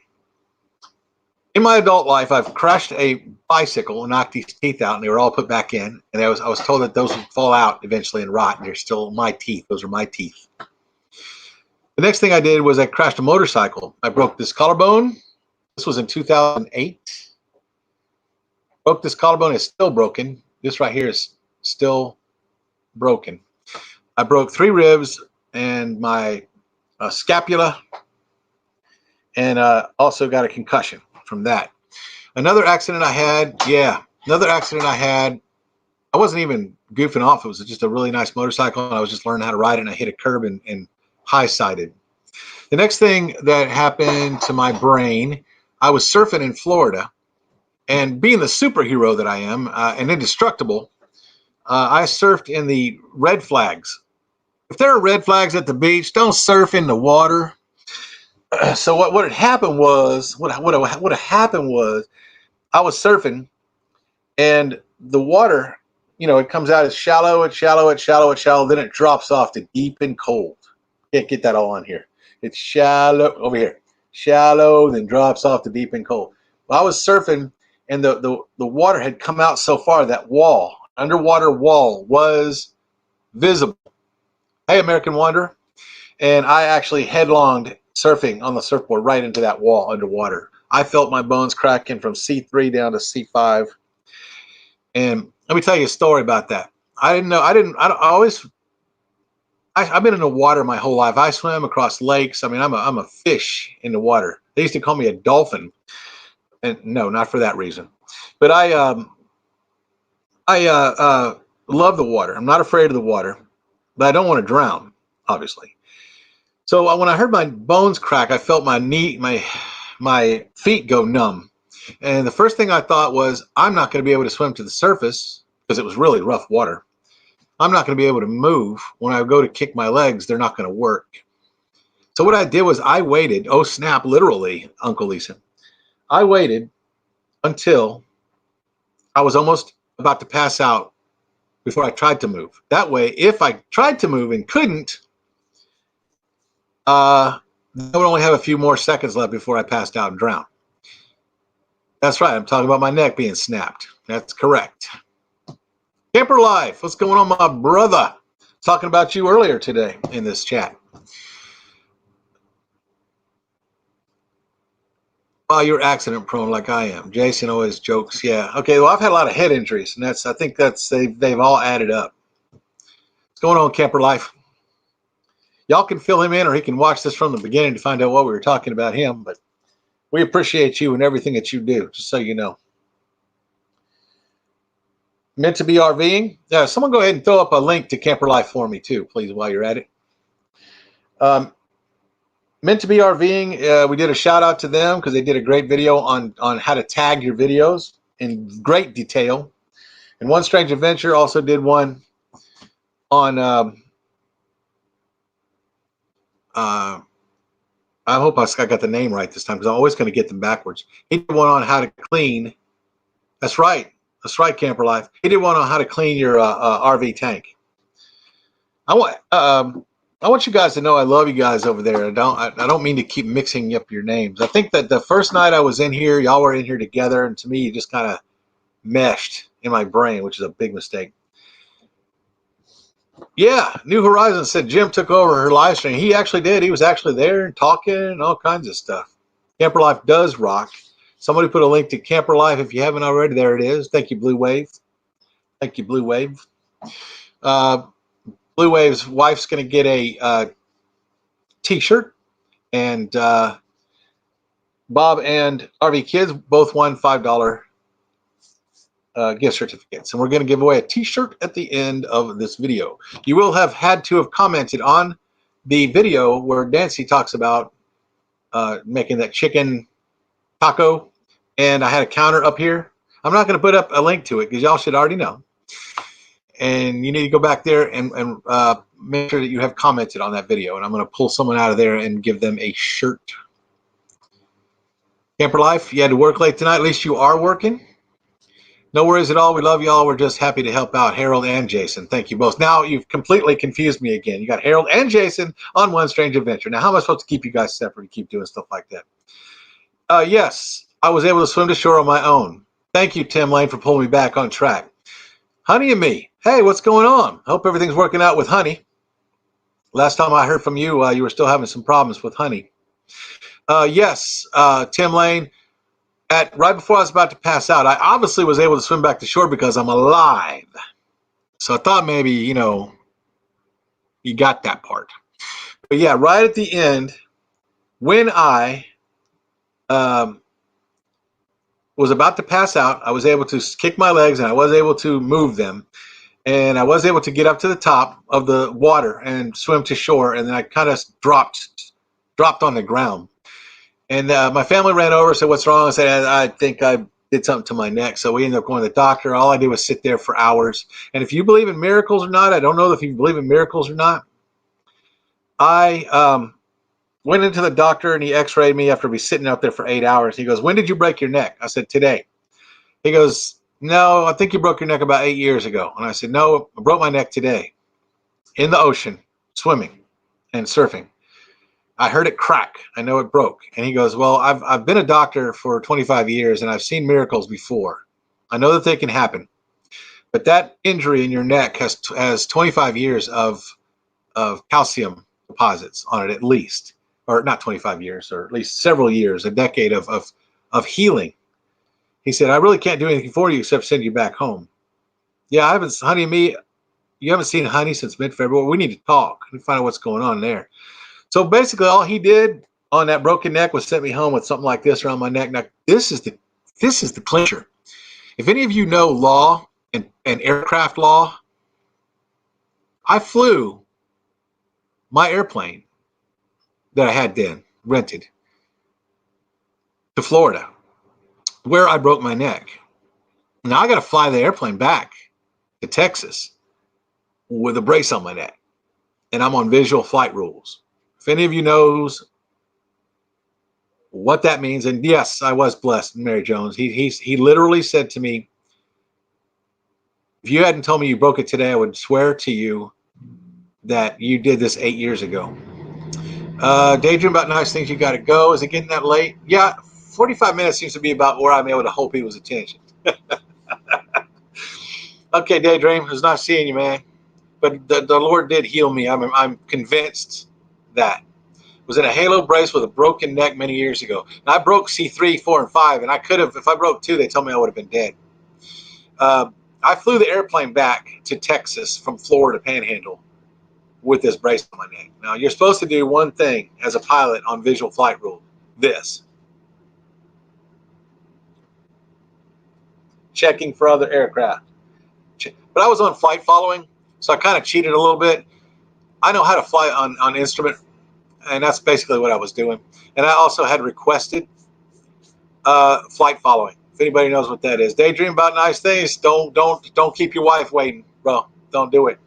In my adult life, I've crashed a bicycle and knocked these teeth out, and they were all put back in. And I was told that those would fall out eventually and rot, and they're still my teeth. Those are my teeth. The next thing I did was I crashed a motorcycle. I broke this collarbone. This was in 2008. Broke this collarbone. It's still broken. This right here is still broken. I broke 3 ribs and my scapula, and also got a concussion from that. Another accident I had, I wasn't even goofing off. It was just a really nice motorcycle, and I was just learning how to ride it, and I hit a curb and high-sided. The next thing that happened to my brain, I was surfing in Florida, and being the superhero that I am, and indestructible, I surfed in the red flags. If there are red flags at the beach, don't surf in the water. So what had happened was, what happened was, I was surfing, and the water, it comes out as shallow, it's shallow, it's shallow, it's shallow, then it drops off to deep and cold. Can't get that all on here. It's shallow over here, shallow, then drops off to deep and cold. Well, I was surfing, and the water had come out so far that wall, underwater wall, was visible. Hey, American Wanderer. And I actually headlonged surfing on the surfboard right into that wall underwater. I felt my bones cracking from C3 down to C5. And let me tell you a story about that. I've been in the water my whole life. I swim across lakes. I mean, I'm a fish in the water. They used to call me a dolphin. And no, not for that reason. But I love the water. I'm not afraid of the water, but I don't want to drown, obviously. So when I heard my bones crack, I felt my feet go numb. And the first thing I thought was, I'm not going to be able to swim to the surface because it was really rough water. I'm not going to be able to move. When I go to kick my legs, they're not going to work. So what I did was I waited. Oh, snap, literally, Uncle Lisa. I waited until I was almost about to pass out before I tried to move. That way, if I tried to move and couldn't, I would only have a few more seconds left before I passed out and drowned. That's right. I'm talking about my neck being snapped. That's correct. Camper Life, what's going on, my brother? Talking about you earlier today in this chat. Oh, you're accident prone like I am. Jason always jokes. Yeah. Okay. Well, I've had a lot of head injuries, and I think they've all added up. What's going on, Camper Life? Y'all can fill him in, or he can watch this from the beginning to find out what we were talking about him. But we appreciate you and everything that you do, just so you know. Meant to Be RVing. Someone go ahead and throw up a link to Camper Life for me too, please, while you're at it. Meant to Be RVing. We did a shout out to them because they did a great video on how to tag your videos in great detail. And One Strange Adventure also did one on. I hope I got the name right this time because I'm always going to get them backwards. He did one on how to clean. That's right. That's right, Camper Life. He did one on how to clean your RV tank. I want you guys to know I love you guys over there. I don't mean to keep mixing up your names. I think that the first night I was in here, y'all were in here together, and to me, you just kind of meshed in my brain, which is a big mistake. Yeah, New Horizons said Jim took over her live stream. He actually did. He was actually there and talking and all kinds of stuff. Camper Life does rock. Somebody put a link to Camper Life if you haven't already. There it is. Thank you, Blue Wave. Thank you, Blue Wave. Uh, Blue Wave's wife's going to get a T-shirt, and Bob and RV Kids both won $5 gift certificates, and we're going to give away a T-shirt at the end of this video. You will have had to have commented on the video where Nancy talks about making that chicken taco, and I had a counter up here. I'm not going to put up a link to it because y'all should already know, and you need to go back there and make sure that you have commented on that video, and I'm going to pull someone out of there and give them a shirt. Camper Life, you had to work late tonight. At least you are working. No worries at all. We love y'all. We're just happy to help out Harold and Jason. Thank you both. Now you've completely confused me again. You got Harold and Jason on One Strange Adventure. Now, how am I supposed to keep you guys separate and keep doing stuff like that? Yes, I was able to swim to shore on my own. Thank you, Tim Lane, for pulling me back on track. Honey and me. Hey, what's going on? Hope everything's working out with Honey. Last time I heard from you, you were still having some problems with Honey. Yes, Tim Lane. Right before I was about to pass out, I obviously was able to swim back to shore because I'm alive. So I thought maybe, you got that part. But yeah, right at the end, when I was about to pass out, I was able to kick my legs and I was able to move them. And I was able to get up to the top of the water and swim to shore. And then I kind of dropped on the ground. And my family ran over and said, "What's wrong?" I said, "I think I did something to my neck." So we ended up going to the doctor. All I did was sit there for hours. And if you believe in miracles or not, I don't know if you believe in miracles or not. I went into the doctor and he x-rayed me after we sitting out there for 8 hours. He goes, "When did you break your neck?" I said, "Today." He goes, "No, I think you broke your neck about 8 years ago." And I said, "No, I broke my neck today in the ocean, swimming and surfing. I heard it crack. I know it broke." And he goes, "Well, I've been a doctor for 25 years and I've seen miracles before. I know that they can happen, but that injury in your neck has 25 years of calcium deposits on it at least, or not 25 years, or at least several years, a decade of healing." He said, "I really can't do anything for you except send you back home." Yeah, I haven't, Honey, me, you haven't seen Honey since mid-February. We need to talk and find out what's going on there. So basically, all he did on that broken neck was sent me home with something like this around my neck. Now, this is the clincher. If any of you know law and aircraft law, I flew my airplane that I had then rented to Florida, where I broke my neck. Now I got to fly the airplane back to Texas with a brace on my neck, and I'm on visual flight rules. If any of you knows what that means, and yes, I was blessed, Mary Jones. He literally said to me, "If you hadn't told me you broke it today, I would swear to you that you did this 8 years ago." Daydream about nice things. You got to go. Is it getting that late? Yeah, 45 minutes seems to be about where I'm able to hold people's attention. Okay, Daydream, it was nice seeing you, man. But the Lord did heal me. I'm convinced that. Was in a halo brace with a broken neck many years ago. Now, I broke C3, 4, and 5, and I could have, if I broke 2, they told me I would have been dead. I flew the airplane back to Texas from Florida Panhandle with this brace on my neck. Now, you're supposed to do one thing as a pilot on visual flight rule. This. Checking for other aircraft. But I was on flight following, so I kind of cheated a little bit. I know how to fly on instrument, and that's basically what I was doing. And I also had requested flight following. If anybody knows what that is, daydream about nice things. Don't keep your wife waiting, bro. Don't do it.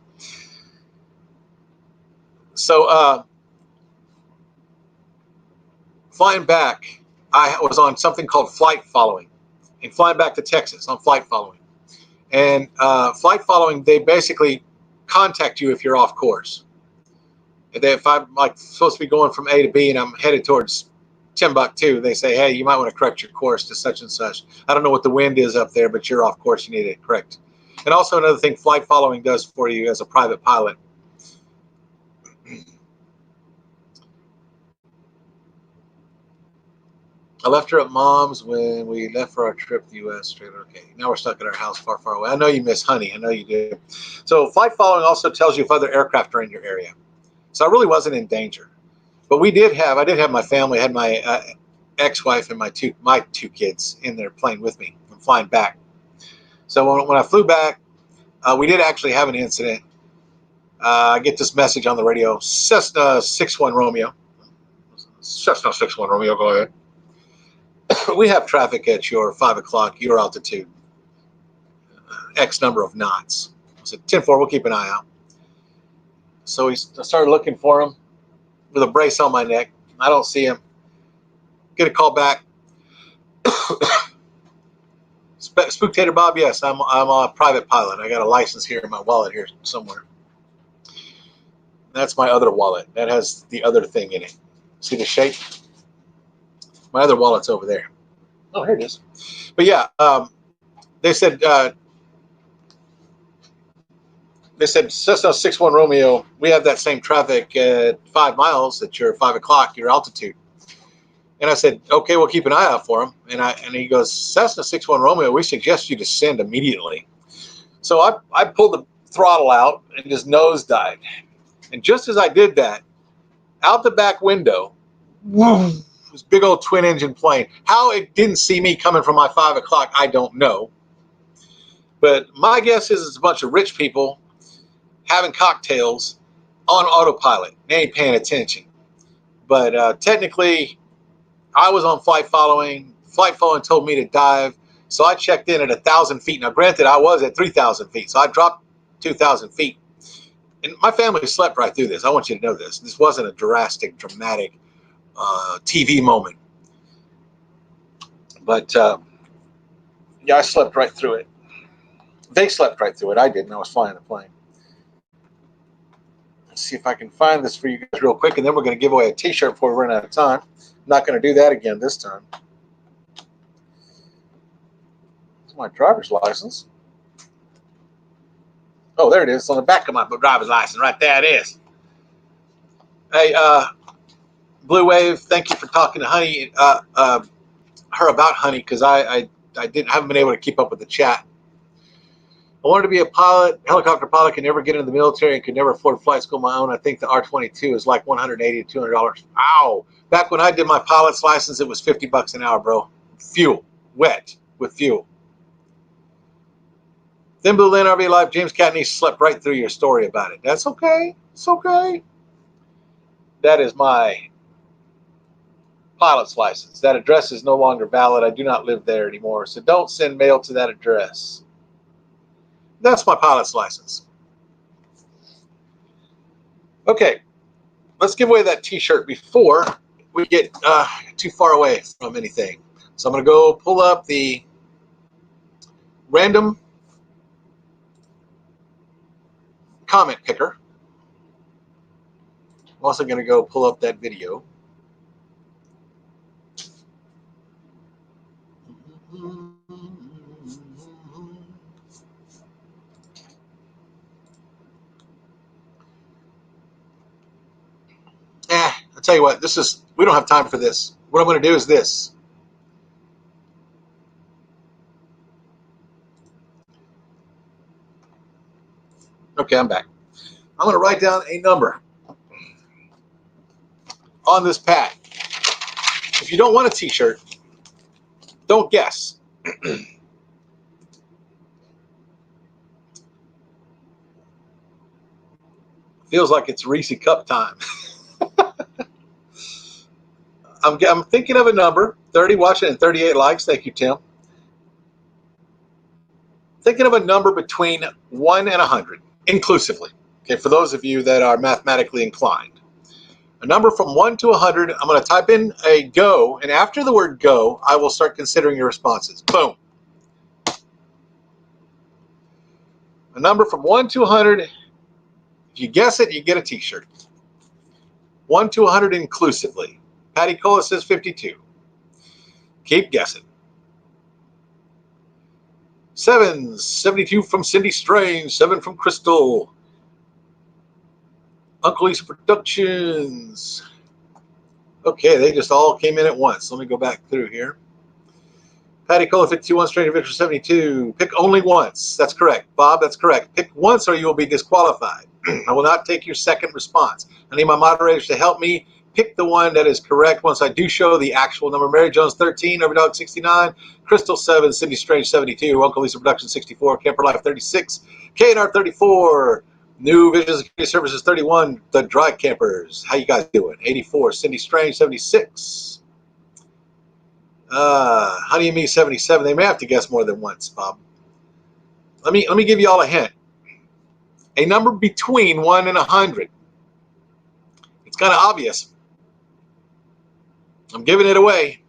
So flying back, I was on something called flight following, and flying back to Texas on flight following. And flight following, they basically contact you if you're off course. If I'm like supposed to be going from A to B and I'm headed towards Timbuktu, they say, "Hey, you might want to correct your course to such and such. I don't know what the wind is up there, but you're off course. You need to correct." And also another thing flight following does for you as a private pilot. I left her at mom's when we left for our trip to the U.S. Okay, now we're stuck at our house far, far away. I know you miss honey. I know you do. So flight following also tells you if other aircraft are in your area. So I really wasn't in danger. But I did have my family, I had my ex-wife and my two kids in their plane with me. I'm flying back. So when I flew back, we did actually have an incident. I get this message on the radio, Cessna 61 Romeo. Cessna 61 Romeo, go ahead. We have traffic at your 5 o'clock, your altitude, X number of knots. I said, 10-4, we'll keep an eye out. So I started looking for him with a brace on my neck. I don't see him. Get a call back. Spooktator Bob, yes, I'm a private pilot. I got a license here in my wallet here somewhere. That's my other wallet. That has the other thing in it. See the shape? My other wallet's over there. Oh, here it is. But yeah, they said Cessna 61 Romeo, we have that same traffic at 5 miles at your 5 o'clock, your altitude. And I said, okay, we'll keep an eye out for him. And he goes, Cessna 61 Romeo, we suggest you descend immediately. So I pulled the throttle out and just nosedived. And just as I did that, out the back window, whoom, this big old twin engine plane. How it didn't see me coming from my 5 o'clock, I don't know. But my guess is it's a bunch of rich people having cocktails on autopilot. They ain't paying attention. But technically, I was on flight following. Flight following told me to dive. So I checked in at 1,000 feet. Now, granted, I was at 3,000 feet. So I dropped 2,000 feet. And my family slept right through this. I want you to know this. This wasn't a dramatic TV moment. But yeah, I slept right through it. They slept right through it. I didn't. I was flying the plane. Let's see if I can find this for you guys real quick, and then we're going to give away a T-shirt before we run out of time. I'm not going to do that again this time. It's my driver's license. Oh, there it is. It's on the back of my driver's license. Right there it is. Hey, Blue Wave, thank you for talking to Honey, her about Honey, because I haven't been able to keep up with the chat. I wanted to be a pilot, helicopter pilot, could never get into the military and could never afford flight school of my own. I think the R-22 is like $180 to $200. Ow! Back when I did my pilot's license, it was $50 an hour, bro. Fuel. Wet with fuel. Thin Blue Lynn, RV Life, James Catney slept right through your story about it. That's okay. It's okay. That is my pilot's license. That address is no longer valid. I do not live there anymore. So don't send mail to that address. That's my pilot's license. Okay, let's give away that T-shirt before we get too far away from anything. So I'm going to go pull up the random comment picker. I'm also going to go pull up that video. I'll tell you what, we don't have time for this. What I'm going to do is this. Okay, I'm back. I'm going to write down a number on this pad. If you don't want a T-shirt, don't guess. Feels like it's Reese Cup time. I'm thinking of a number. 30 watching and 38 likes. Thank you, Tim. Thinking of a number between 1 and 100, inclusively. Okay, for those of you that are mathematically inclined. A number from 1 to 100. I'm going to type in a go, and after the word go, I will start considering your responses. Boom. A number from 1 to 100. If you guess it, you get a T-shirt. 1 to 100 inclusively. Patty Cola says 52. Keep guessing. 7, 72 from Cindy Strange, 7 from Crystal. Uncle Lisa Productions. Okay, they just all came in at once. Let me go back through here. Patty Cola 51, Stranger Victor 72. Pick only once. That's correct. Bob, that's correct. Pick once or you will be disqualified. I will not take your second response. I need my moderators to help me pick the one that is correct once I do show the actual number. Mary Jones 13, Overdog 69, Crystal 7, Cindy Strange 72, Uncle Lisa Production 64, Camper Life 36, K&R 34, New Vision Security Services 31, The Dry Campers. How you guys doing? 84, Cindy Strange 76. Honey and Me 77. They may have to guess more than once, Bob. Let me give you all a hint. A number between 1 and 100. It's kind of obvious. I'm giving it away.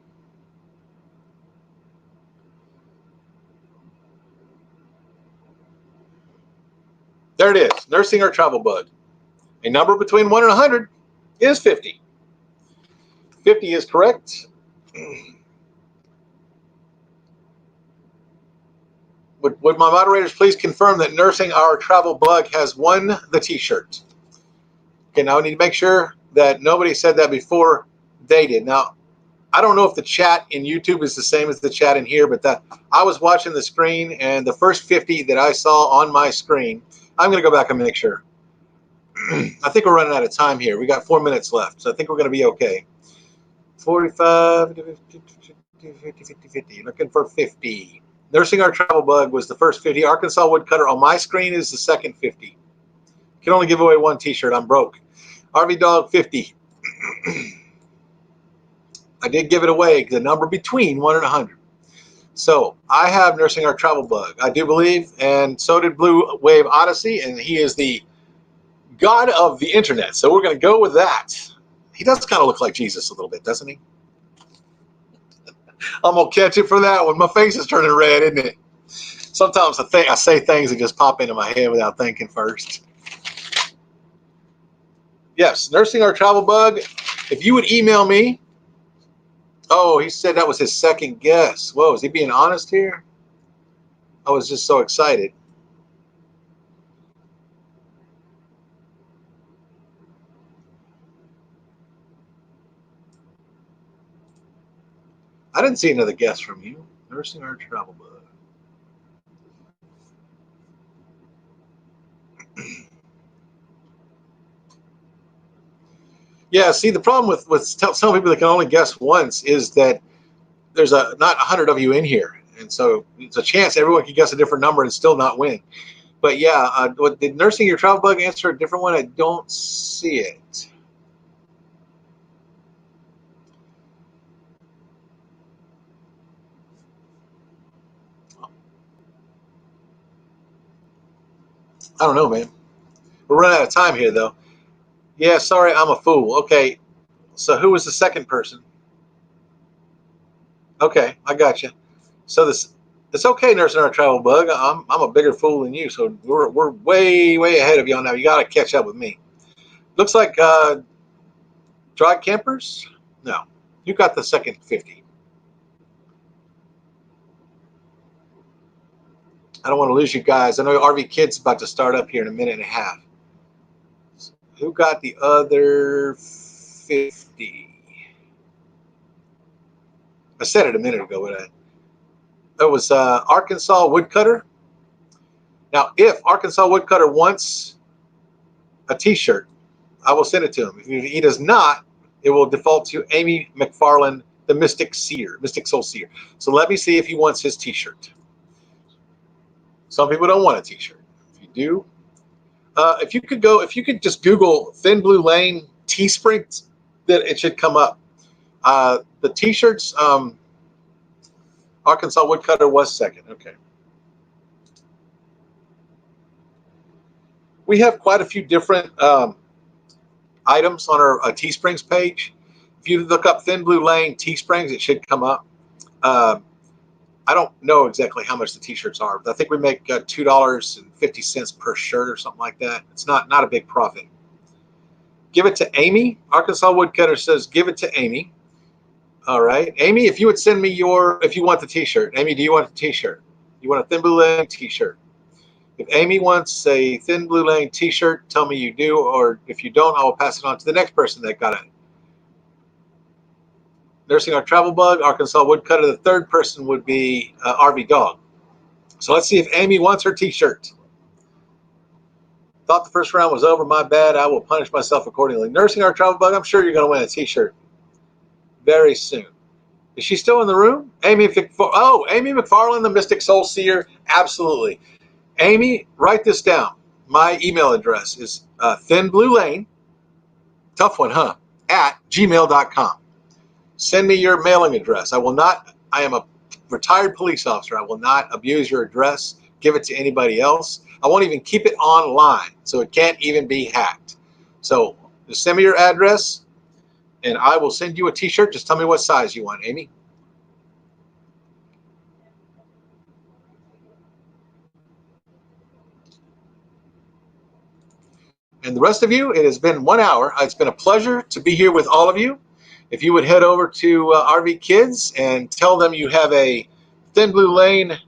There it is. Nursing our travel bug. A number between 1 and 100 is 50. 50 is correct. Would my moderators please confirm that Nursing Our Travel Bug has won the t-shirt? Okay, now I need to make sure that nobody said that before they did. Now, I don't know if the chat in YouTube is the same as the chat in here, but I was watching the screen, and the first 50 that I saw on my screen, I'm going to go back and make sure. I think we're running out of time here. We got 4 minutes left, so I think we're going to be okay. 45, 50, looking for 50. Nursing Our Travel Bug was the first 50. Arkansas Woodcutter on my screen is the second 50. Can only give away one t-shirt. I'm broke. RV Dog 50. I did give it away, the number between 1 and 100. So I have Nursing Our Travel Bug, I do believe, and so did Blue Wave Odyssey, and he is the god of the internet. So we're going to go with that. He does kind of look like Jesus a little bit, doesn't he? I'm going to catch it for that one. My face is turning red, isn't it? Sometimes I say things that just pop into my head without thinking first. Yes, Nursing Our Travel Bug. If you would email me. Oh, he said that was his second guess. Whoa, is he being honest here? I was just so excited. I didn't see another guess from you. Nursing Our Travel Bug. Yeah, see, the problem with telling people they can only guess once is that there's not 100 of you in here. And so it's a chance everyone can guess a different number and still not win. But yeah, did Nursing Your Travel Bug answer a different one? I don't see it. I don't know, man. We're running out of time here, though. Yeah, sorry, I'm a fool. Okay, so who was the second person? Okay, I got you. So it's okay, Nursing Our Travel Bug. I'm a bigger fool than you, so we're way ahead of y'all now. You got to catch up with me. Looks like Dry Campers. No, you got the second 50. I don't want to lose you guys. I know RV Kid's about to start up here in a minute and a half. Who got the other 50? I said it a minute ago, but that was Arkansas Woodcutter. Now, if Arkansas Woodcutter wants a t-shirt, I will send it to him. If he does not, it will default to Amy McFarland, the Mystic Soul Seer. So let me see if he wants his t-shirt. Some people don't want a t-shirt. If you do, if you could just Google Thin Blue Lane Teesprings, that it should come up. The t-shirts, Arkansas Woodcutter was second. Okay. We have quite a few different items on our Teesprings page. If you look up Thin Blue Lane Teesprings, it should come up. I don't know exactly how much the t-shirts are, but I think we make $2.50 per shirt or something like that. It's not a big profit. Give it to Amy. Arkansas Woodcutter says, give it to Amy. All right. Amy, if you would send me if you want the t-shirt. Amy, do you want the t-shirt? You want a Thin Blue Lane t-shirt. If Amy wants a Thin Blue Lane t-shirt, tell me you do, or if you don't, I will pass it on to the next person that got it. Nursing Our Travel Bug, Arkansas Woodcutter. The third person would be RV Dog. So let's see if Amy wants her t-shirt. Thought the first round was over. My bad. I will punish myself accordingly. Nursing Our Travel Bug, I'm sure you're going to win a t-shirt very soon. Is she still in the room? Amy McFarland, the Mystic Soul Seer. Absolutely. Amy, write this down. My email address is thinbluelane, tough one, huh? @gmail.com. Send me your mailing address. I am a retired police officer. I will not abuse your address, give it to anybody else. I won't even keep it online, so it can't even be hacked. So just send me your address, and I will send you a t-shirt. Just tell me what size you want, Amy. And the rest of you, it has been 1 hour. It's been a pleasure to be here with all of you. If you would head over to RV Kids and tell them you have a Thin Blue Lane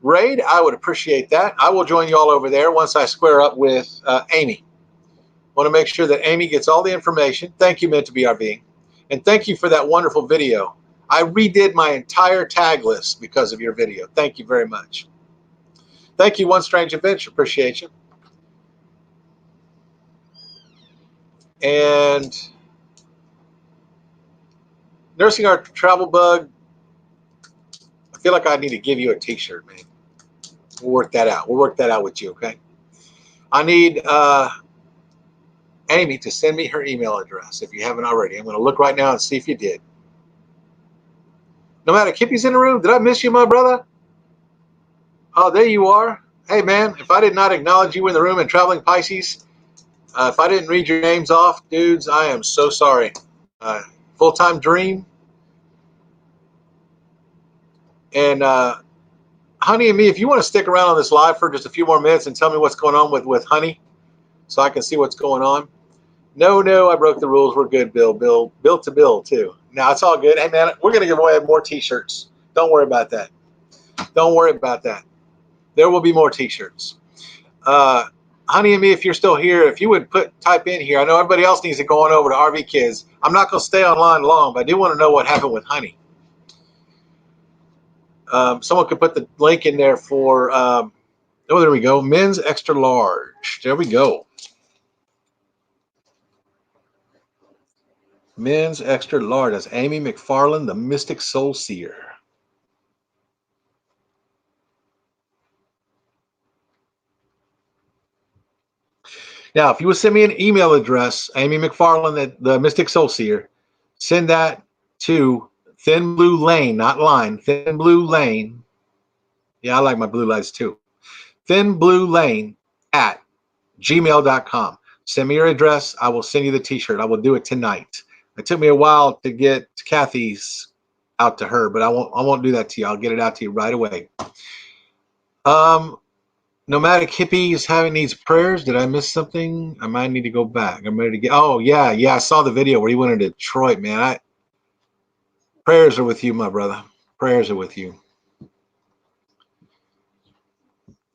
raid, I would appreciate that. I will join you all over there once I square up with Amy. I want to make sure that Amy gets all the information. Thank you, Meant to Be RVing. And thank you for that wonderful video. I redid my entire tag list because of your video. Thank you very much. Thank you, One Strange Adventure. Appreciate you. And Nursing Our Travel Bug, I feel like I need to give you a t-shirt, man. We'll work that out. We'll work that out with you, okay? I need Amy to send me her email address if you haven't already. I'm going to look right now and see if you did. Nomadic Hippie's in the room. Did I miss you, my brother? Oh, there you are. Hey, man, if I did not acknowledge you in the room and Traveling Pisces, if I didn't read your names off, dudes, I am so sorry. Full-Time Dream. And Honey and me, if you want to stick around on this live for just a few more minutes and tell me what's going on with Honey so I can see what's going on. No, I broke the rules. We're good, Bill. Bill to Bill, too. Now, it's all good. Hey, man, we're going to give away more T-shirts. Don't worry about that. Don't worry about that. There will be more T-shirts. Honey and me, if you're still here, if you would type in here. I know everybody else needs to go on over to RV Kids. I'm not going to stay online long, but I do want to know what happened with Honey. Someone could put the link in there for, oh, there we go. Men's Extra Large. There we go. Men's Extra Large. That's Amy McFarland, the Mystic Soul Seer. Now, if you would send me an email address, Amy McFarland, the Mystic Soul Seer, send that to Thin Blue Lane, not line, Thin Blue Lane. Yeah, I like my blue lights too. Thin Blue Lane @gmail.com. Send me your address. I will send you the t-shirt. I will do it tonight. It took me a while to get Kathy's out to her, but I won't do that to you. I'll get it out to you right away. Nomadic Hippies needs prayers. Did I miss something? I might need to go back. I'm ready to get. Oh yeah. I saw the video where he went to Detroit, man. Prayers are with you, my brother. Prayers are with you.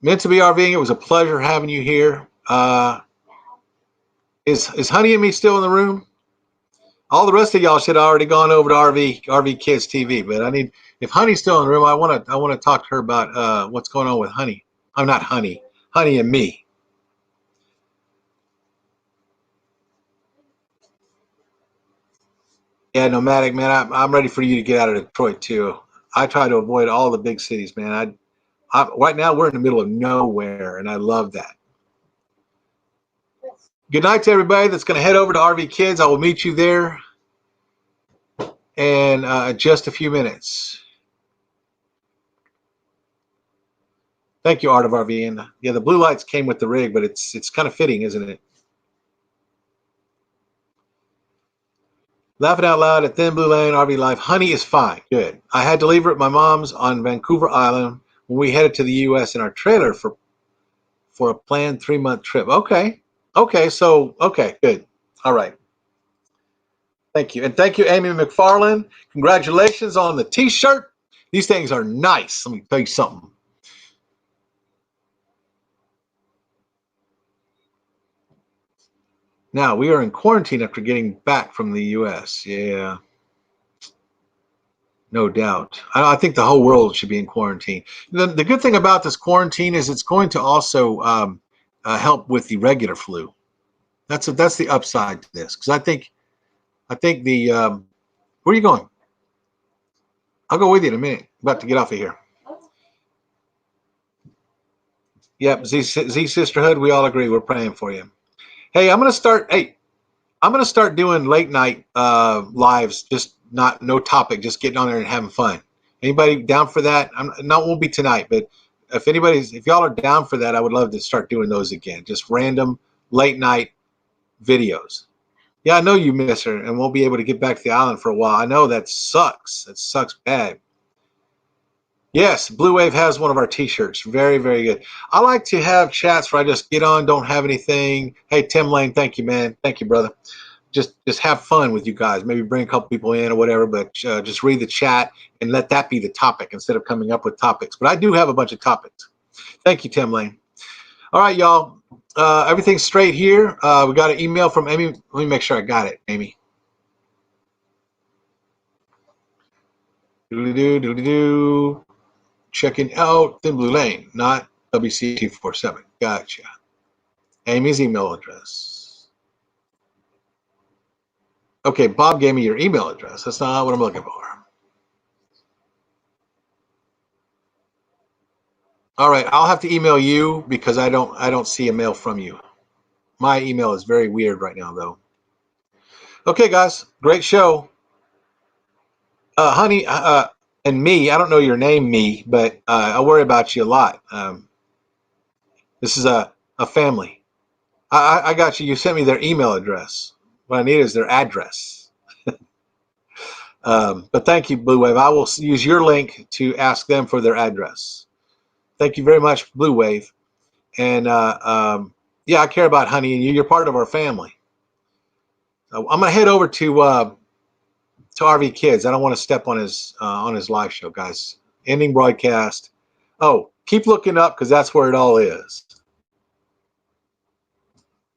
Meant to Be RVing. It was a pleasure having you here. Is Honey and me still in the room? All the rest of y'all should have already gone over to RV Kids TV, but if Honey's still in the room, I want to talk to her about what's going on with Honey. I'm not Honey and me. Yeah, Nomadic, man, I'm ready for you to get out of Detroit too. I try to avoid all the big cities, man. Right now we're in the middle of nowhere, and I love that. Good night to everybody that's going to head over to RV Kids. I will meet you there in just a few minutes. Thank you, Art of RV. And yeah, the blue lights came with the rig, but it's kind of fitting, isn't it? Laughing out loud at Thin Blue Lane RV Life. Honey is fine. Good. I had to leave her at my mom's on Vancouver Island when we headed to the U.S. in our trailer for a planned 3-month trip. Okay. Good. All right. Thank you. And thank you, Amy McFarland. Congratulations on the t-shirt. These things are nice. Let me tell you something. Now we are in quarantine after getting back from the U.S. Yeah, no doubt. I think the whole world should be in quarantine. The good thing about this quarantine is it's going to also help with the regular flu. That's the upside to this because I think the where are you going? I'll go with you in a minute. I'm about to get off of here. Yep, Z Sisterhood. We all agree. We're praying for you. Hey, I'm gonna start. Hey, I'm gonna start doing late night lives. Just not no topic. Just getting on there and having fun. Anybody down for that? Won't be tonight, but if y'all are down for that, I would love to start doing those again. Just random late night videos. Yeah, I know you miss her and won't be able to get back to the island for a while. I know that sucks. That sucks bad. Yes, Blue Wave has one of our T-shirts. Very, very good. I like to have chats where I just get on, don't have anything. Hey, Tim Lane, thank you, man. Thank you, brother. Just have fun with you guys. Maybe bring a couple people in or whatever, but just read the chat and let that be the topic instead of coming up with topics. But I do have a bunch of topics. Thank you, Tim Lane. All right, y'all. Everything's straight here. We got an email from Amy. Let me make sure I got it, Amy. Doodly-doo. Checking out Thin Blue Lane, not WC247. Gotcha. Amy's email address. Okay, Bob gave me your email address. That's not what I'm looking for. All right, I'll have to email you because I don't see a mail from you. My email is very weird right now, though. Okay, guys, great show. Honey, and me, I don't know your name, me, but I worry about you a lot. This is a family. I got you. You sent me their email address. What I need is their address. But thank you, Blue Wave. I will use your link to ask them for their address. Thank you very much, Blue Wave. And yeah, I care about Honey and you. You're part of our family. I'm gonna head over to RV Kids. I don't want to step on his live show, guys. Ending broadcast. Oh, keep looking up because that's where it all is.